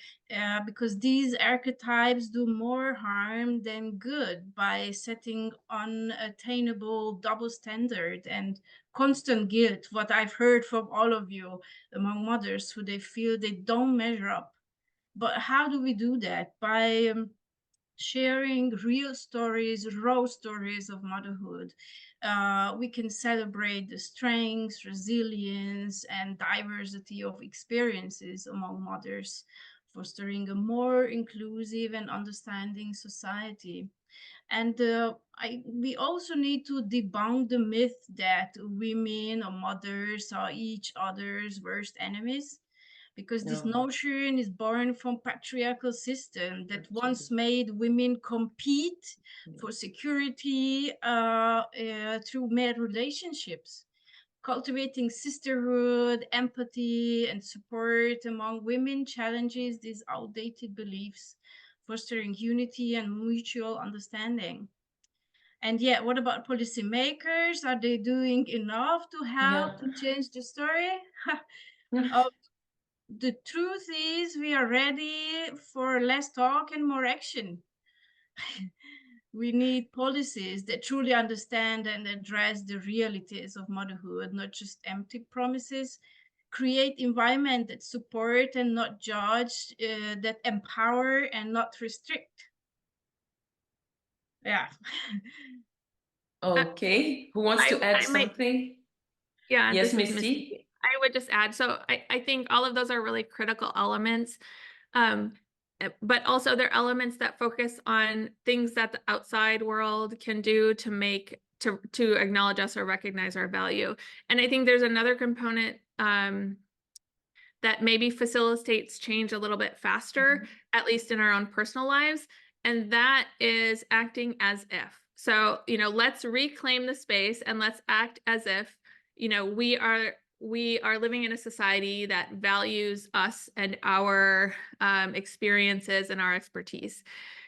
because these archetypes do more harm than good by setting unattainable double standard and constant guilt, what I've heard from all of you among mothers who they feel they don't measure up. But how do we do that? By sharing real stories, raw stories of motherhood. We can celebrate the strengths, resilience, and diversity of experiences among mothers, fostering a more inclusive and understanding society. And we also need to debunk the myth that women or mothers are each other's worst enemies, because this notion is born from patriarchal system that once made women compete for security through male relationships. Cultivating sisterhood, empathy, and support among women challenges these outdated beliefs, fostering unity and mutual understanding. And yet, what about policymakers? Are they doing enough to help to change the story? The truth is, we are ready for less talk and more action. We need policies that truly understand and address the realities of motherhood, not just empty promises. Create environment that support and not judge, that empower and not restrict. Yeah. Okay, who wants to add something? Yeah, Yes, this is Misty. I would just add, so I think all of those are really critical elements, but also they're elements that focus on things that the outside world can do to make to acknowledge us or recognize our value. And I think there's another component that maybe facilitates change a little bit faster, at least in our own personal lives, and that is acting as if. So, let's reclaim the space and let's act as if, we are living in a society that values us and our experiences and our expertise.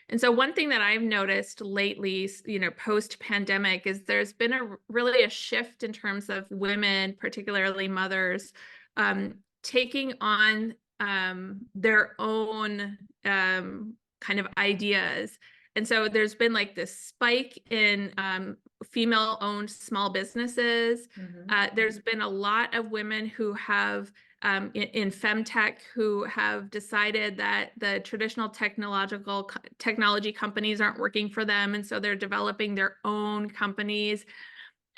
And so one thing that I've noticed lately, post-pandemic, is there's been really a shift in terms of women, particularly mothers, taking on their own kind of ideas. And so there's been like this spike in female-owned small businesses. There's been a lot of women who have in femtech who have decided that the traditional technology companies aren't working for them, and so they're developing their own companies.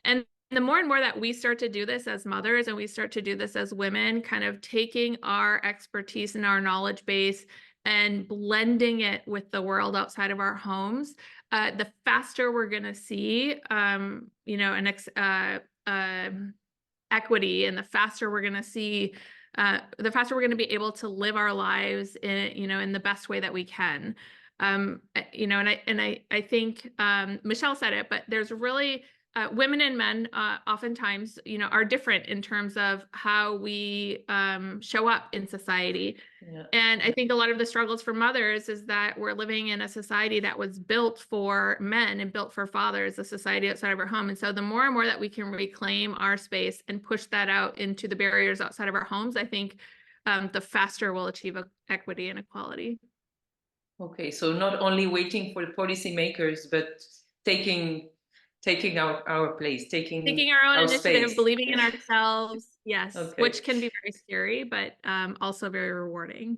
And the more and more that we start to do this as mothers and we start to do this as women, kind of taking our expertise and our knowledge base and blending it with the world outside of our homes, the faster we're going to see, equity, and the faster we're going to see, the faster we're going to be able to live our lives in the best way that we can. And I think Michelle said it, but there's really women and men oftentimes, are different in terms of how we show up in society. Yeah. And I think a lot of the struggles for mothers is that we're living in a society that was built for men and built for fathers, a society outside of our home. And so the more and more that we can reclaim our space and push that out into the barriers outside of our homes, I think the faster we'll achieve equity and equality. Okay, so not only waiting for the policymakers, but taking our place, taking our own initiative, space. believing in ourselves, yes, Okay. which can be very scary, but also very rewarding.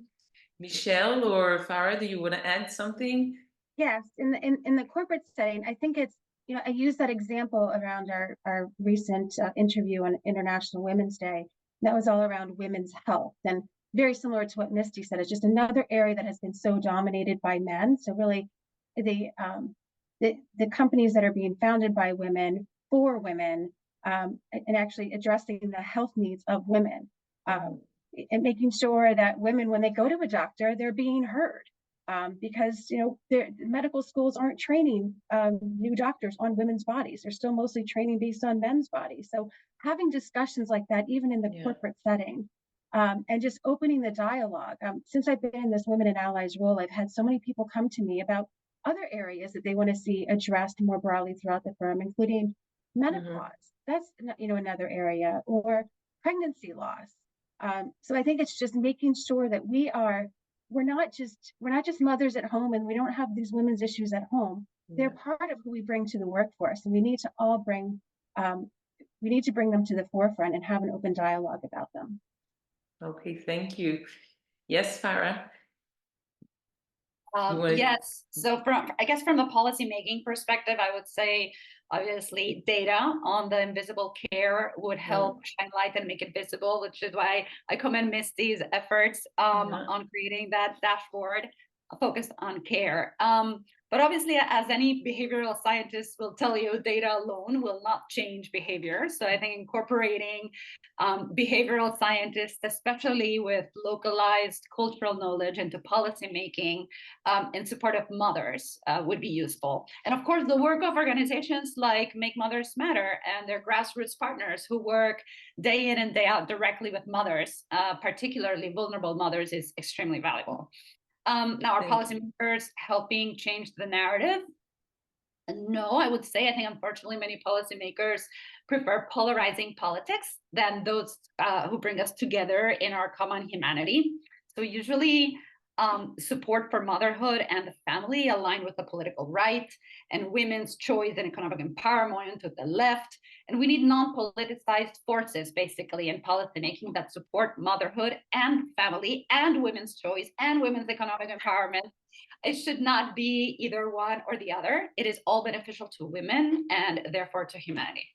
Michelle or Farah, do you want to add something? Yes, in the corporate setting, I think it's, I use that example around our recent interview on International Women's Day. That was all around women's health, and very similar to what Misty said. It's just another area that has been so dominated by men. So really, the companies that are being founded by women for women, and actually addressing the health needs of women. and making sure that women, when they go to a doctor, they're being heard. Because medical schools aren't training new doctors on women's bodies. They're still mostly training based on men's bodies. So having discussions like that, even in the corporate setting, and just opening the dialogue. Since I've been in this Women and Allies role, I've had so many people come to me about other areas that they want to see addressed more broadly throughout the firm, including menopause. That's another area, or pregnancy loss. So I think it's just making sure that we're not just mothers at home, and we don't have these women's issues at home. They're part of who we bring to the workforce, and we need to all bring them to the forefront and have an open dialogue about them. Okay, thank you. Yes, Farah. Yes. So I guess from the policymaking perspective, I would say obviously data on the invisible care would help shine light and make it visible, which is why I commend Misty's efforts on creating that dashboard focused on care. But obviously, as any behavioral scientist will tell you, data alone will not change behavior. So I think incorporating behavioral scientists, especially with localized cultural knowledge into policymaking in support of mothers would be useful. And of course, the work of organizations like Make Mothers Matter and their grassroots partners who work day in and day out directly with mothers, particularly vulnerable mothers, is extremely valuable. Now, are policymakers helping change the narrative? No, I would say, I think unfortunately many policymakers prefer polarizing politics than those who bring us together in our common humanity. So usually support for motherhood and the family align with the political right, and women's choice and economic empowerment to the left. And we need non-politicized forces basically in policymaking that support motherhood and family and women's choice and women's economic empowerment. It should not be either one or the other. It is all beneficial to women and therefore to humanity.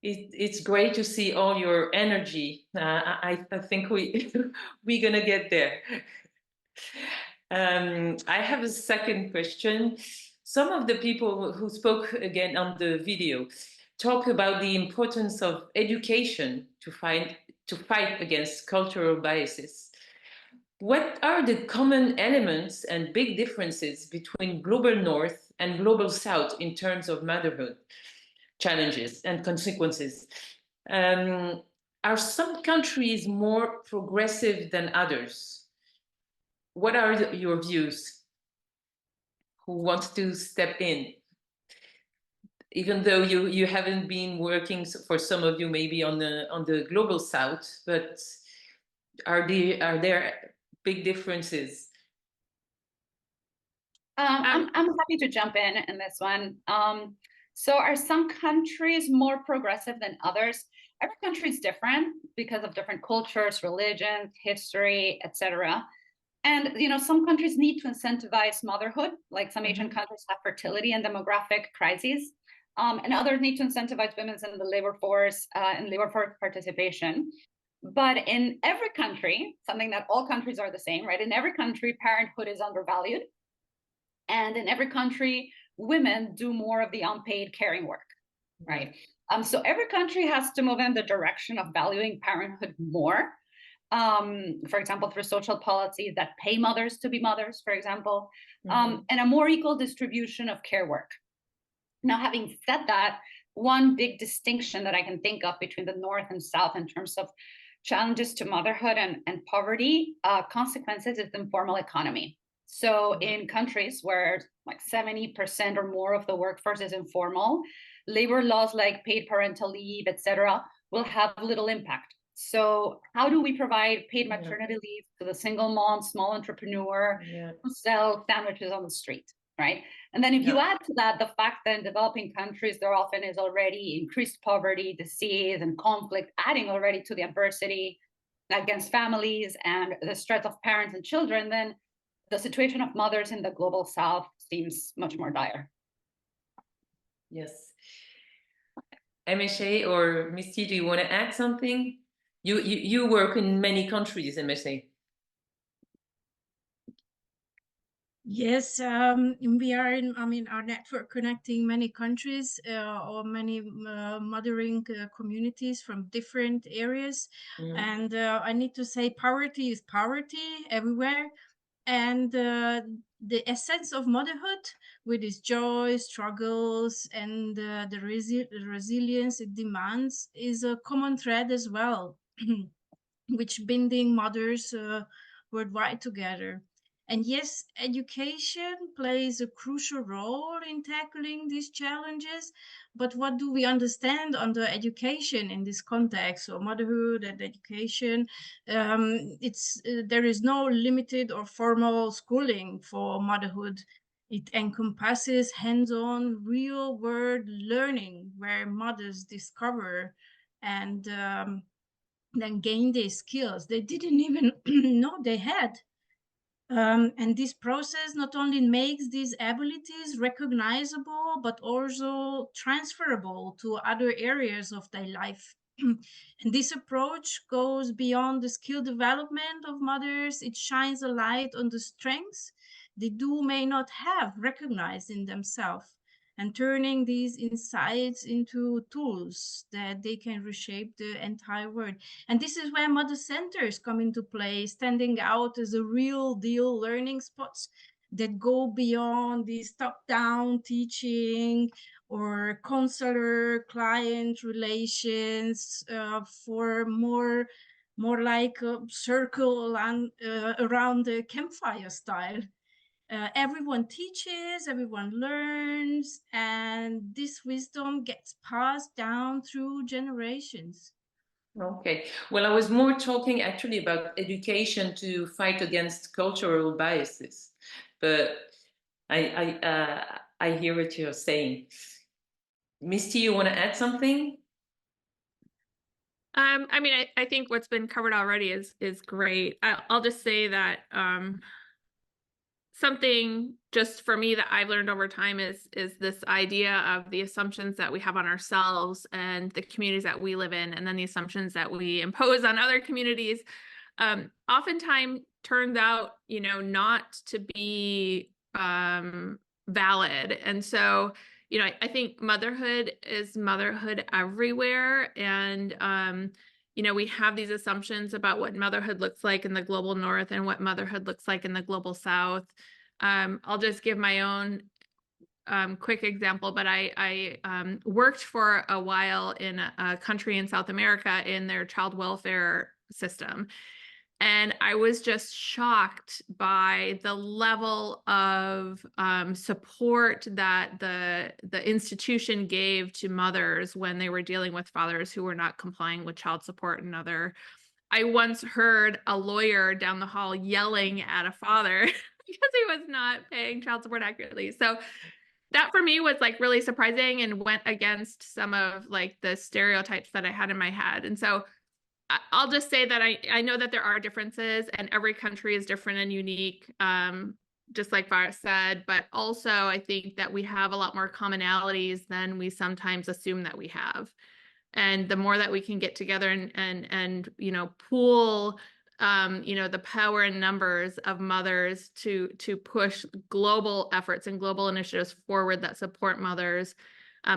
It's great to see all your energy. I think we're gonna get there. I have a second question. Some of the people who spoke again on the video talk about the importance of education to fight against cultural biases. What are the common elements and big differences between Global North and Global South in terms of motherhood challenges and consequences? Are some countries more progressive than others? What are your views? Who wants to step in? Even though you haven't been working, for some of you maybe on the Global South, but are there big differences? I'm happy to jump in this one. So are some countries more progressive than others? Every country is different because of different cultures, religions, history, etc. And some countries need to incentivize motherhood, like some Asian countries have fertility and demographic crises, and others need to incentivize women in the labor force and labor force participation. But in every country, something that all countries are the same, right? In every country, parenthood is undervalued. And in every country, women do more of the unpaid caring work, right? So every country has to move in the direction of valuing parenthood more. For example, through social policies that pay mothers to be mothers, for example, and a more equal distribution of care work. Now, having said that, one big distinction that I can think of between the North and South in terms of challenges to motherhood and poverty consequences is the informal economy. So in countries where like 70% or more of the workforce is informal, labor laws like paid parental leave, etc., will have little impact. So how do we provide paid maternity leave to the single mom, small entrepreneur who sell sandwiches on the street, right? And then if you add to that the fact that in developing countries, there often is already increased poverty, disease, and conflict, adding already to the adversity against families and the stress of parents and children, then the situation of mothers in the Global South seems much more dire. Yes. Emese or Misty, do you want to add something? You work in many countries, Emese. Yes, we are in, our network connecting many countries or many mothering communities from different areas. And I need to say poverty is poverty everywhere. And the essence of motherhood, with its joy, struggles, and the resilience it demands, is a common thread as well, which binding mothers worldwide together. And yes, education plays a crucial role in tackling these challenges. But what do we understand under education in this context? So motherhood and education, there is no limited or formal schooling for motherhood. It encompasses hands-on, real-world learning where mothers discover and then gain these skills they didn't even know they had. And this process not only makes these abilities recognizable, but also transferable to other areas of their life. And this approach goes beyond the skill development of mothers. It shines a light on the strengths they may not have recognized in themselves, and turning these insights into tools that they can reshape the entire world. And this is where mother centers come into play, standing out as a real deal learning spots that go beyond these top-down teaching or counselor client relations for more like a circle around the campfire style. Everyone teaches, everyone learns, and this wisdom gets passed down through generations. Okay, well, I was more talking actually about education to fight against cultural biases, but I hear what you're saying. Misty, you want to add something? I think what's been covered already is great. I'll just say that something just for me that I've learned over time is this idea of the assumptions that we have on ourselves and the communities that we live in, and then the assumptions that we impose on other communities. Oftentimes turns out, not to be valid. And so, I think motherhood is motherhood everywhere. And, we have these assumptions about what motherhood looks like in the global north and what motherhood looks like in the global south. I'll just give my own quick example, but I worked for a while in a country in South America in their child welfare system. And I was just shocked by the level of support that the institution gave to mothers when they were dealing with fathers who were not complying with child support and other. I once heard a lawyer down the hall yelling at a father because he was not paying child support accurately. So that for me was like really surprising and went against some of like the stereotypes that I had in my head. And so I'll just say that I know that there are differences and every country is different and unique, just like Farah said, but also I think that we have a lot more commonalities than we sometimes assume that we have. And the more that we can get together and pool the power and numbers of mothers to push global efforts and global initiatives forward that support mothers,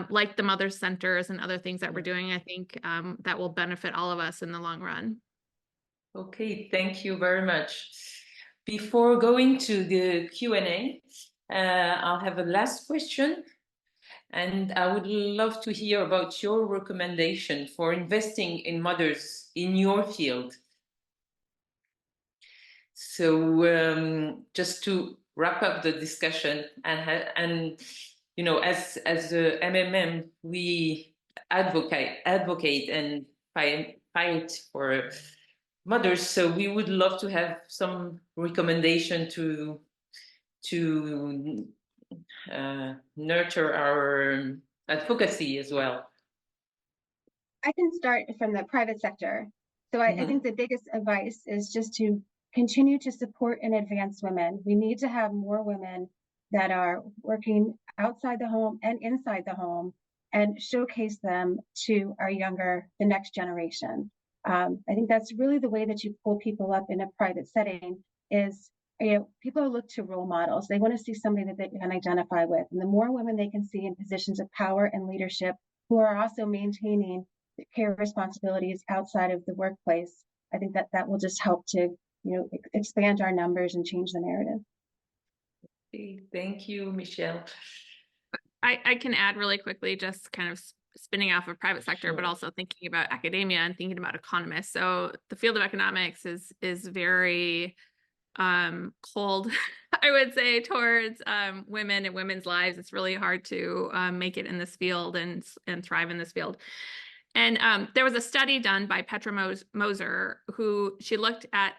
like the mother centers and other things that we're doing, I think that will benefit all of us in the long run. Okay, thank you very much. Before going to the Q&A, I'll have a last question. And I would love to hear about your recommendation for investing in mothers in your field. So just to wrap up the discussion, and as the MMM, we advocate and fight for mothers. So we would love to have some recommendation to nurture our advocacy as well. I can start from the private sector. So I think the biggest advice is just to continue to support and advance women. We need to have more women that are working outside the home and inside the home and showcase them to the next generation. I think that's really the way that you pull people up in a private setting, is people look to role models. They want to see somebody that they can identify with. And the more women they can see in positions of power and leadership who are also maintaining care responsibilities outside of the workplace, I think that that will just help to, expand our numbers and change the narrative. Thank you, Michelle. I can add really quickly, just kind of spinning off of private sector, Sure. but also thinking about academia and thinking about economists. So the field of economics is very cold, I would say, towards women and women's lives. It's really hard to make it in this field and thrive in this field. And there was a study done by Petra Moser, who she looked at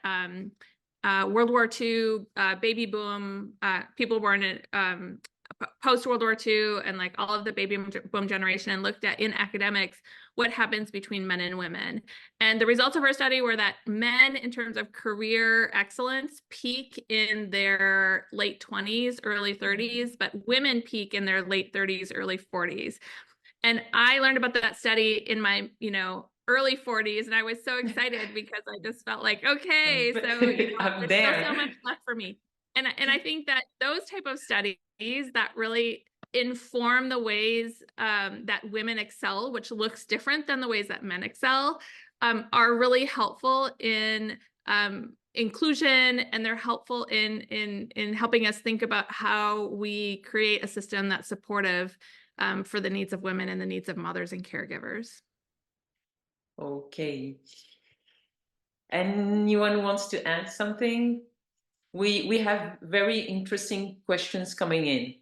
World War II, baby boom, people born in post World War II, and like all of the baby boom generation, and looked at in academics what happens between men and women. And the results of her study were that men, in terms of career excellence, peak in their late 20s, early 30s, but women peak in their late 30s, early 40s. And I learned about that study in my, early 40s, and I was so excited because I just felt like, okay, so I'm there's there. still so much left for me. And I think that those type of studies that really inform the ways that women excel, which looks different than the ways that men excel, are really helpful in inclusion, and they're helpful in helping us think about how we create a system that's supportive for the needs of women and the needs of mothers and caregivers. Okay. Anyone wants to add something? We have very interesting questions coming in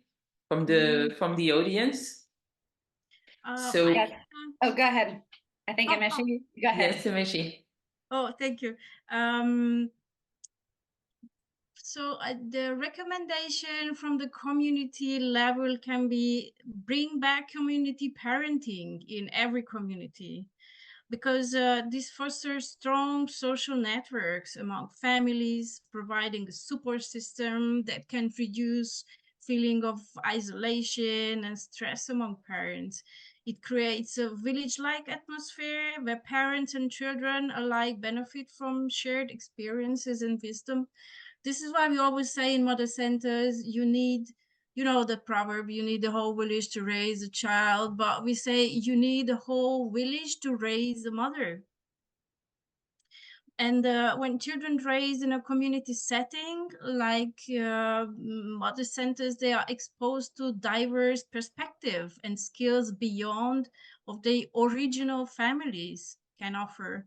from the audience. So Yes. Oh, go ahead. I think Emese, go ahead. yes, Emese. Oh, thank you. So the recommendation from the community level can be bring back community parenting in every community, because this fosters strong social networks among families, providing a support system that can reduce feeling of isolation and stress among parents. It creates a village-like atmosphere where parents and children alike benefit from shared experiences and wisdom. This is why we always say in mother centers, you need, the proverb, you need the whole village to raise a child, but we say you need the whole village to raise a mother. And when children raised in a community setting, like mother centers, they are exposed to diverse perspectives and skills beyond of the original families can offer.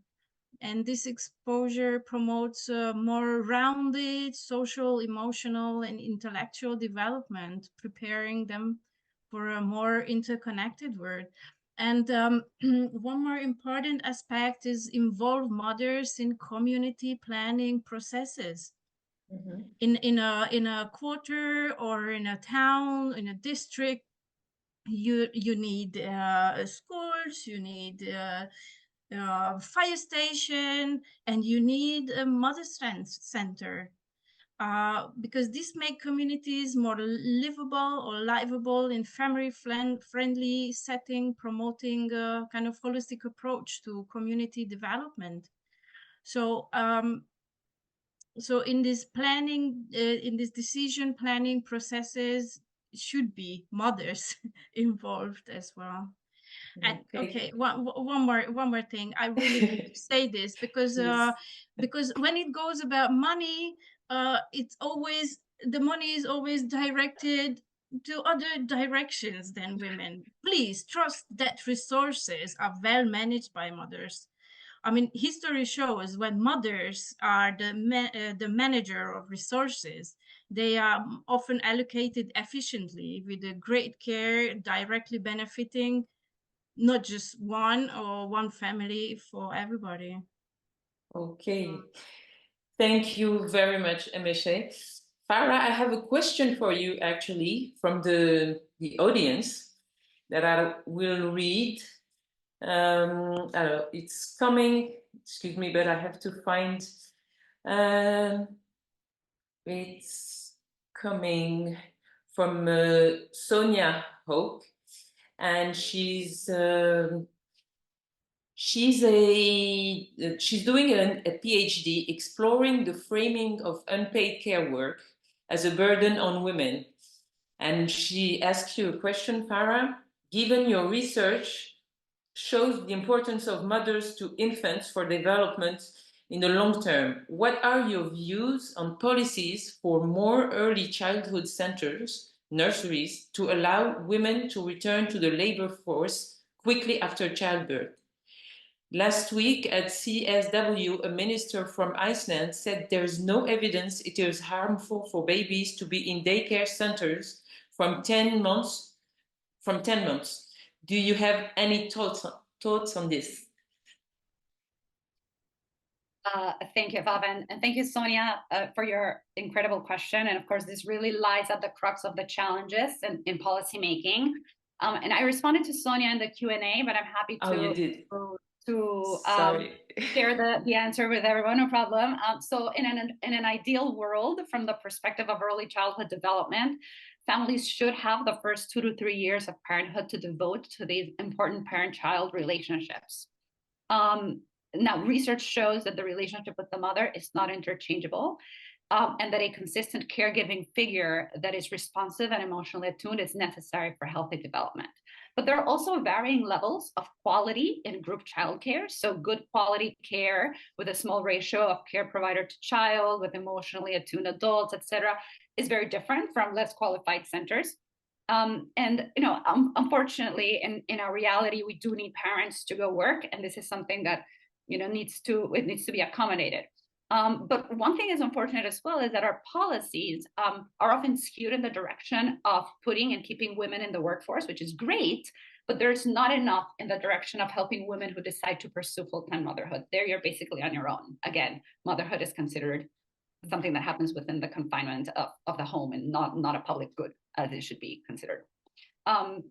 And this exposure promotes more rounded social, emotional, and intellectual development, preparing them for a more interconnected world. And one more important aspect is involve mothers in community planning processes. In a quarter or in a town, in a district, you need schools, you need fire station, and you need a mother center, because this make communities more livable or livable in family friendly setting, promoting a kind of holistic approach to community development. So so in this planning, in this decision planning processes, should be mothers involved as well. And okay, one more thing. I really need to say this because because when it goes about money, it's always, the money is always directed to other directions than women. Please trust that resources are well managed by mothers. I mean, history shows when mothers are the manager of resources, they are often allocated efficiently with a great care, directly benefiting not just one or one family, for everybody. Okay. Thank you very much, Emese. Farah, I have a question for you actually from the audience that I will read. It's coming, excuse me, but I have to find, it's coming from Sonia Hoke, and she She's doing a PhD exploring the framing of unpaid care work as a burden on women. And she asks you a question, Farah. Given your research shows the importance of mothers to infants for development in the long term, what are your views on policies for more early childhood centers, nurseries, to allow women to return to the labor force quickly after childbirth? Last week at CSW, a minister from Iceland said there is no evidence it is harmful for babies to be in daycare centers from 10 months. Do you have any thoughts on this? Thank you, Afaf, and thank you, Sonia, for your incredible question. And of course, this really lies at the crux of the challenges in policymaking. And I responded to Sonia in the Q&A, but I'm happy to share the answer with everyone, no problem. So in an ideal world, from the perspective of early childhood development, families should have the first 2 to 3 years of parenthood to devote to these important parent-child relationships. Now, research shows that the relationship with the mother is not interchangeable, and that a consistent caregiving figure that is responsive and emotionally attuned is necessary for healthy development. But there are also varying levels of quality in group childcare. So good quality care with a small ratio of care provider to child, with emotionally attuned adults, etc., is very different from less qualified centers. And unfortunately, in our reality, we do need parents to go work, and this is something that needs to be accommodated. But one thing is unfortunate as well is that our policies are often skewed in the direction of putting and keeping women in the workforce, which is great, but there's not enough in the direction of helping women who decide to pursue full-time motherhood. There you're basically on your own. Again, motherhood is considered something that happens within the confinement of the home and not a public good as it should be considered. And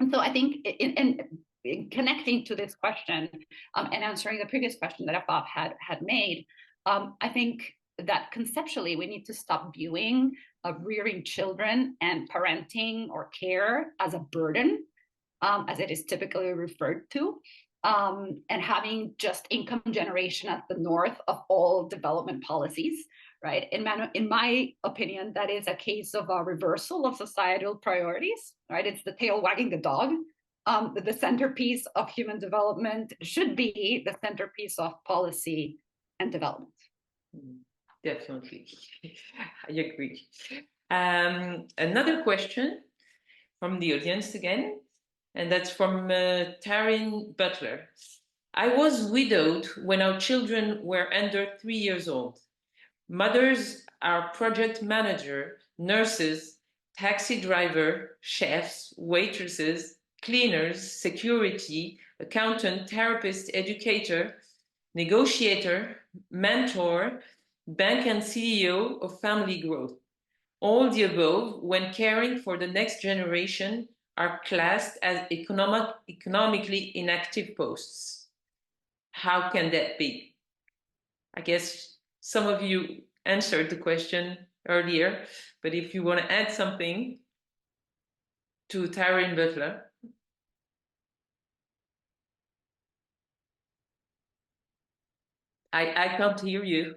so I think in connecting to this question and answering the previous question that Afaf had made, I think that conceptually we need to stop viewing rearing children and parenting or care as a burden, as it is typically referred to, and having just income generation at the north of all development policies, right? In my opinion, that is a case of a reversal of societal priorities, right? It's the tail wagging the dog. The centerpiece of human development should be the centerpiece of policy and development. Definitely, I agree. Another question from the audience again, and that's from Taryn Butler. I was widowed when our children were under 3 years old. Mothers are project manager, nurses, taxi driver, chefs, waitresses, cleaners, security, accountant, therapist, educator, negotiator, mentor, bank and CEO of family growth. All the above, when caring for the next generation, are classed as economically inactive posts. How can that be? I guess some of you answered the question earlier, but if you want to add something to Taryn Butler. I can't hear you.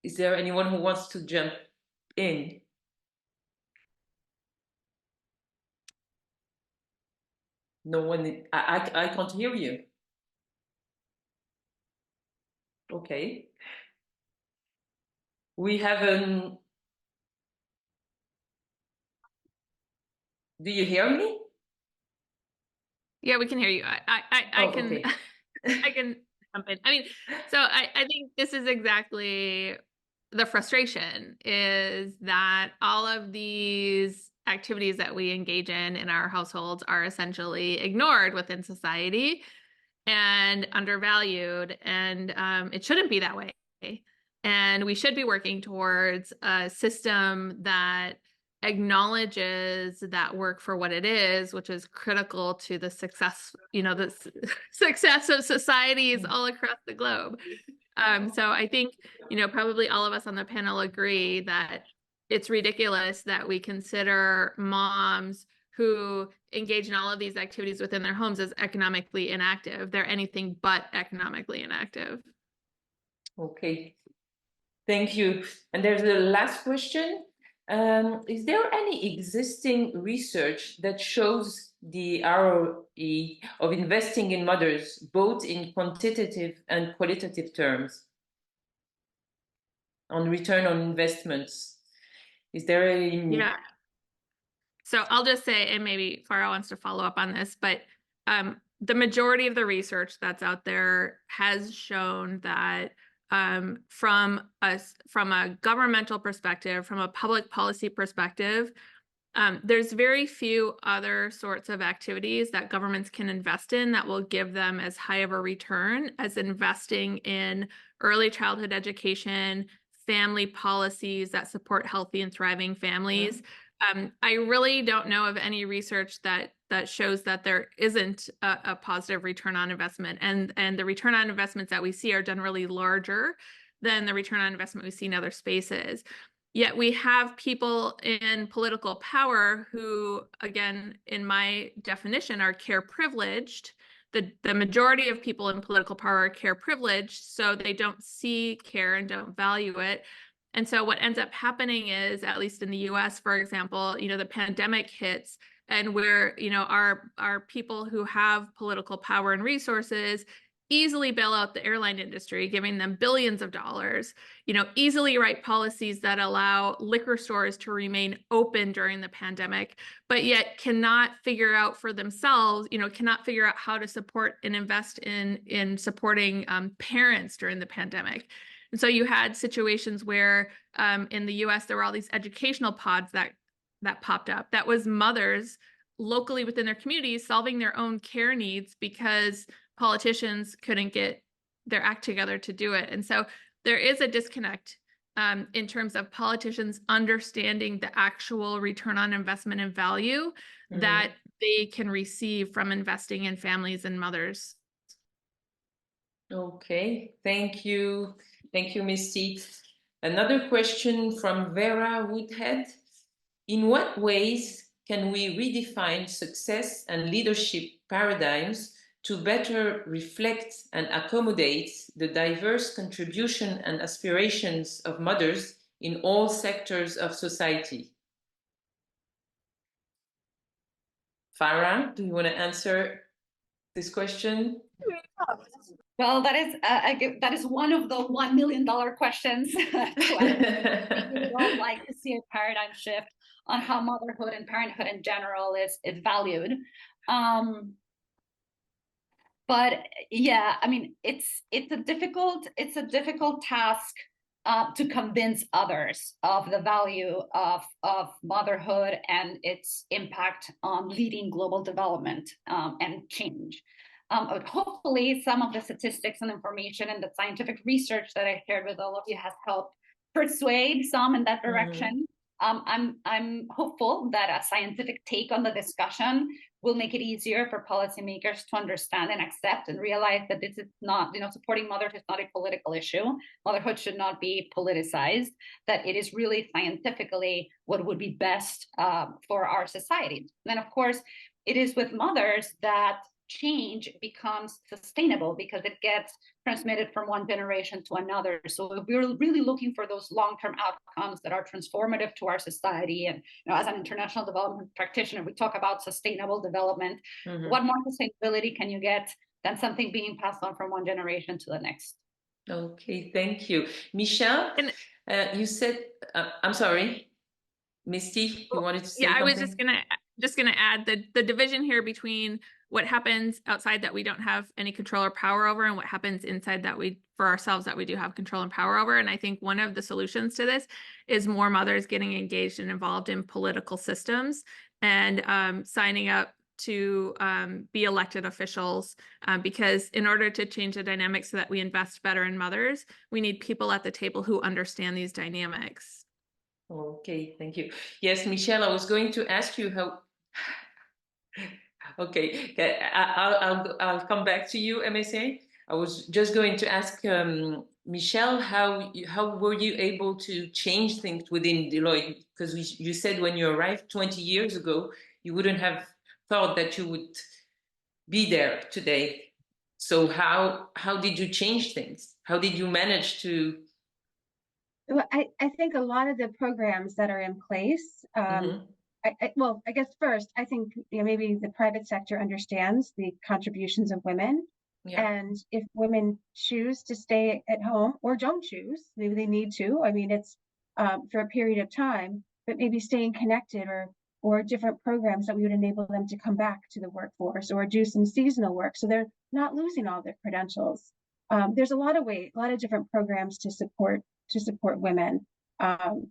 Is there anyone who wants to jump in? No one. I can't hear you. Okay. We have an. Do you hear me? Yeah, we can hear you. I can. Okay. I can jump in. I mean, so I think this is exactly the frustration, is that all of these activities that we engage in our households are essentially ignored within society and undervalued, and it shouldn't be that way. And we should be working towards a system that acknowledges that work for what it is, which is critical to the success, the success of societies all across the globe. So I think, probably all of us on the panel agree that it's ridiculous that we consider moms who engage in all of these activities within their homes as economically inactive. They're anything but economically inactive. Okay, thank you. And there's the last question. Is there any existing research that shows the ROE of investing in mothers, both in quantitative and qualitative terms, on return on investments? Is there a... Yeah. So I'll just say, and maybe Farah wants to follow up on this, but the majority of the research that's out there has shown that from a governmental perspective, from a public policy perspective, there's very few other sorts of activities that governments can invest in that will give them as high of a return as investing in early childhood education, family policies that support healthy and thriving families. I really don't know of any research that shows that there isn't a positive return on investment, and the return on investments that we see are generally larger than the return on investment we see in other spaces. Yet we have people in political power who, again, in my definition, are care privileged. The majority of people in political power are care privileged, so they don't see care and don't value it. And so what ends up happening is, at least in the US, for example, the pandemic hits, and where, our people who have political power and resources easily bail out the airline industry, giving them billions of dollars, easily write policies that allow liquor stores to remain open during the pandemic, but yet cannot figure out for themselves, cannot figure out how to support and invest in supporting parents during the pandemic. And so you had situations where in the US, there were all these educational pods that popped up. That was mothers locally within their communities solving their own care needs because politicians couldn't get their act together to do it. And so there is a disconnect in terms of politicians understanding the actual return on investment and value that they can receive from investing in families and mothers. Okay, thank you. Thank you, Misty. Another question from Vera Woodhead. In what ways can we redefine success and leadership paradigms to better reflect and accommodate the diverse contribution and aspirations of mothers in all sectors of society? Farah, do you want to answer this question? Well, that is one of the $1 million questions. We would like to see a paradigm shift on how motherhood and parenthood in general is valued. But yeah, I mean, it's a difficult task to convince others of the value of motherhood and its impact on leading global development and change. Hopefully, some of the statistics and information and the scientific research that I shared with all of you has helped persuade some in that direction. I'm hopeful that a scientific take on the discussion will make it easier for policymakers to understand and accept and realize that this is not, supporting motherhood is not a political issue. Motherhood should not be politicized, that it is really scientifically what would be best for our society. And of course, it is with mothers that change becomes sustainable because it gets transmitted from one generation to another. So we're really looking for those long-term outcomes that are transformative to our society. And as an international development practitioner, we talk about sustainable development. What more sustainability can you get than something being passed on from one generation to the next? Okay, thank you. Michelle, you said, I'm sorry, Misty, you wanted to say something? I was just gonna add the division here between what happens outside that we don't have any control or power over and what happens inside that for ourselves that we do have control and power over. And I think one of the solutions to this is more mothers getting engaged and involved in political systems and signing up to be elected officials, because in order to change the dynamics so that we invest better in mothers, we need people at the table who understand these dynamics. Okay, thank you. Yes, Michelle, I was going to ask you how. Okay, I'll come back to you, Emese. I was just going to ask Michelle, how were you able to change things within Deloitte? Because you said when you arrived 20 years ago, you wouldn't have thought that you would be there today. So how did you change things? How did you manage to? Well, I think a lot of the programs that are in place, I guess first, I think maybe the private sector understands the contributions of women. Yeah. And if women choose to stay at home or don't choose, maybe they need to. I mean, it's for a period of time, but maybe staying connected or different programs that we would enable them to come back to the workforce or do some seasonal work, so they're not losing all their credentials. There's a lot of different programs to support women. And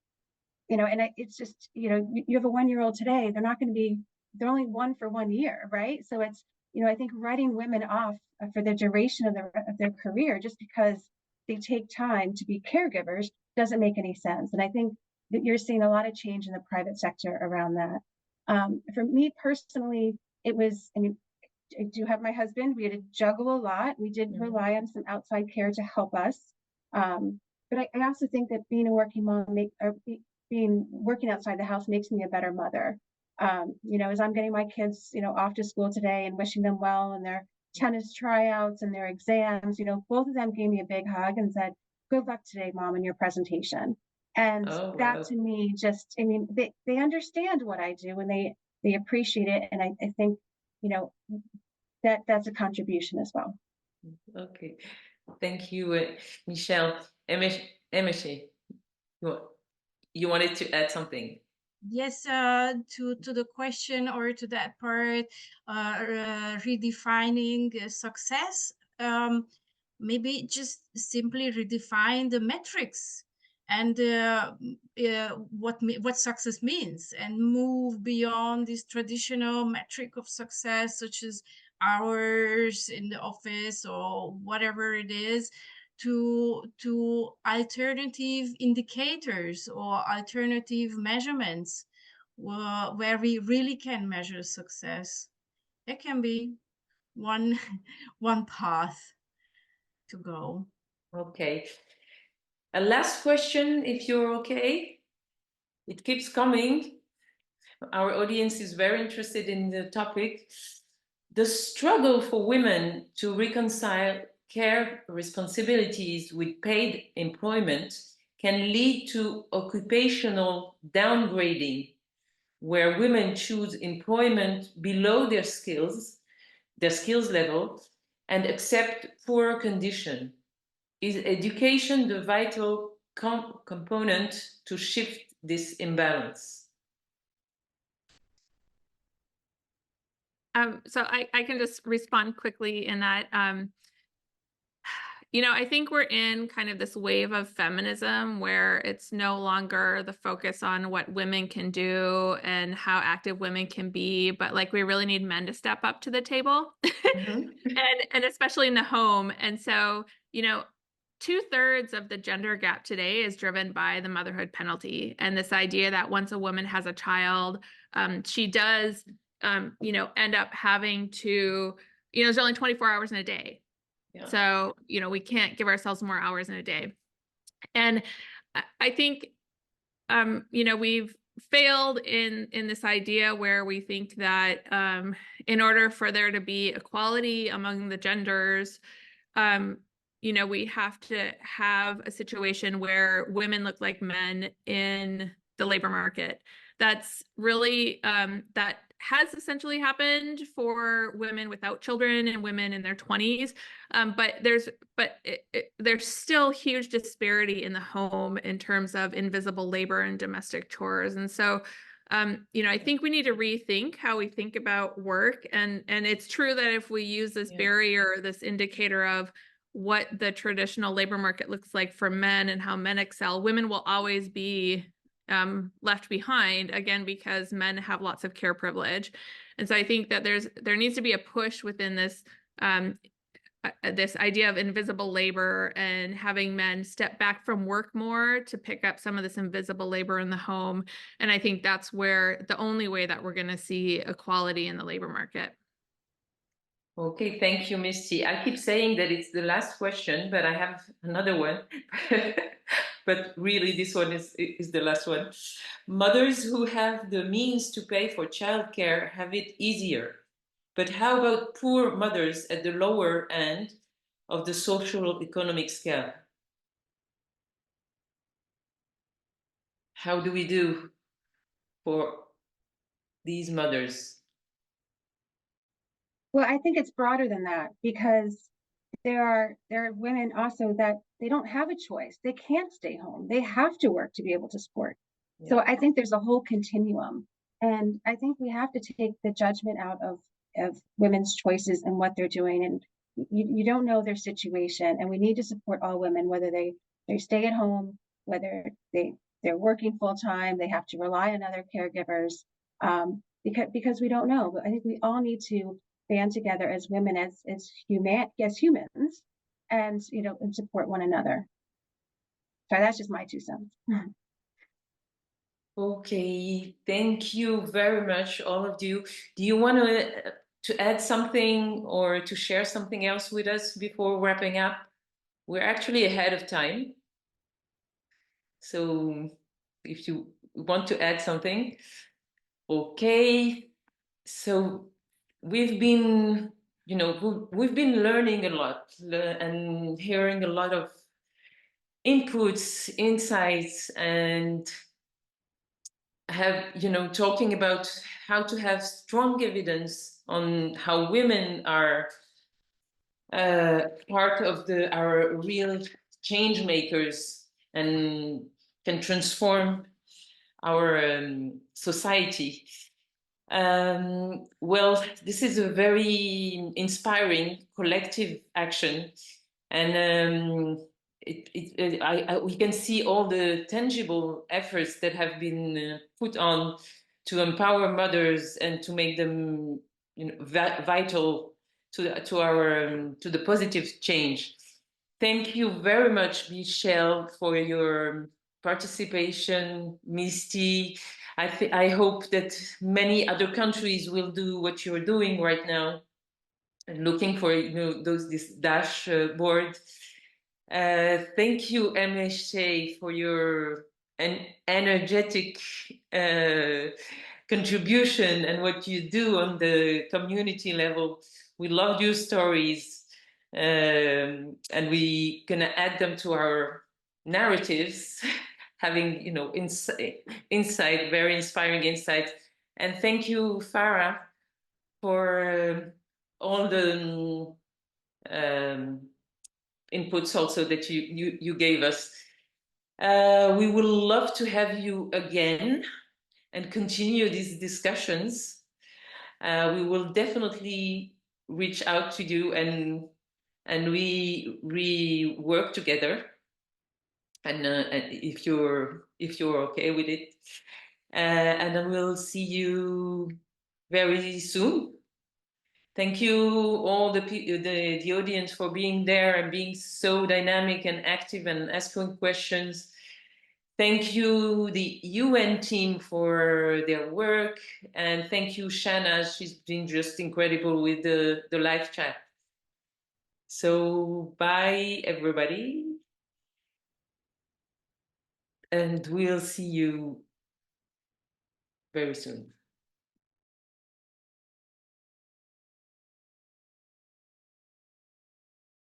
it's just, you have a 1-year-old today, they're only one for 1 year, right? So it's, I think writing women off for the duration of their career just because they take time to be caregivers doesn't make any sense. And I think that you're seeing a lot of change in the private sector around that. For me personally, it was, I do have my husband. We had to juggle a lot. We did rely on some outside care to help us. But I also think that being a working mom, working outside the house makes me a better mother. As I'm getting my kids, off to school today and wishing them well in their tennis tryouts and their exams, both of them gave me a big hug and said, "Good luck today, Mom, in your presentation." And that to me, just, they understand what I do and they appreciate it. And I think, that's a contribution as well. Okay, thank you, Michelle. Emese, you wanted to add something? Yes, to the question or to that part, redefining success. Maybe just simply redefine the metrics and what success means, and move beyond this traditional metric of success, such as hours in the office or whatever it is, to alternative indicators or alternative measurements where we really can measure success. There can be one path to go. Okay. A last question, if you're okay. It keeps coming. Our audience is very interested in the topic. The struggle for women to reconcile care responsibilities with paid employment can lead to occupational downgrading, where women choose employment below their skills level, and accept poorer condition. Is education the vital component to shift this imbalance? So I can just respond quickly in that, I think we're in kind of this wave of feminism where it's no longer the focus on what women can do and how active women can be, but like we really need men to step up to the table, and especially in the home. And so, 2/3 of the gender gap today is driven by the motherhood penalty and this idea that once a woman has a child, she does, end up having to, there's only 24 hours in a day. Yeah. So, we can't give ourselves more hours in a day. And I think, we've failed in this idea where we think that in order for there to be equality among the genders, we have to have a situation where women look like men in the labor market. That's really, that has essentially happened for women without children and women in their 20s. But there's still huge disparity in the home in terms of invisible labor and domestic chores. And so, I think we need to rethink how we think about work. And it's true that if we use this barrier, this indicator of what the traditional labor market looks like for men and how men excel, women will always be left behind, again, because men have lots of care privilege. And so I think that there needs to be a push within this this idea of invisible labor and having men step back from work more to pick up some of this invisible labor in the home. And I think that's where the only way that we're going to see equality in the labor market. Okay, thank you, Misty. I keep saying that it's the last question, but I have another one. but really this one is the last one. Mothers who have the means to pay for childcare have it easier. But how about poor mothers at the lower end of the social economic scale? How do we do for these mothers? Well, I think it's broader than that, because there are women also that they don't have a choice. They can't stay home. They have to work to be able to support. Yeah. So I think there's a whole continuum. And I think we have to take the judgment out of women's choices and what they're doing. And you don't know their situation. And we need to support all women, whether they stay at home, whether they're working full time, they have to rely on other caregivers, because we don't know. But I think we all need to band together as women, as humans, and and support one another. So that's just my 2 cents. Okay, thank you very much, all of you. Do you want to add something or to share something else with us before wrapping up? We're actually ahead of time. So if you want to add something. Okay, so we've been learning a lot and hearing a lot of inputs, insights, and talking about how to have strong evidence on how women are part of our real change makers and can transform our society. Well, this is a very inspiring collective action, and we can see all the tangible efforts that have been put on to empower mothers and to make them vital to the positive change. Thank you very much, Michelle, for your participation. Misty, I hope that many other countries will do what you're doing right now, and looking for this dashboard. Thank you, Emese, for your energetic contribution and what you do on the community level. We love your stories, and we gonna add them to our narratives, having insight, very inspiring insight. And thank you, Farah, for all the inputs also that you gave us. We would love to have you again and continue these discussions. We will definitely reach out to you, and we work together. And if you're okay with it, and then we'll see you very soon. Thank you all the audience for being there and being so dynamic and active and asking questions. Thank you the UN team for their work, and thank you Shanna, she's been just incredible with the live chat. So bye everybody, and we'll see you very soon.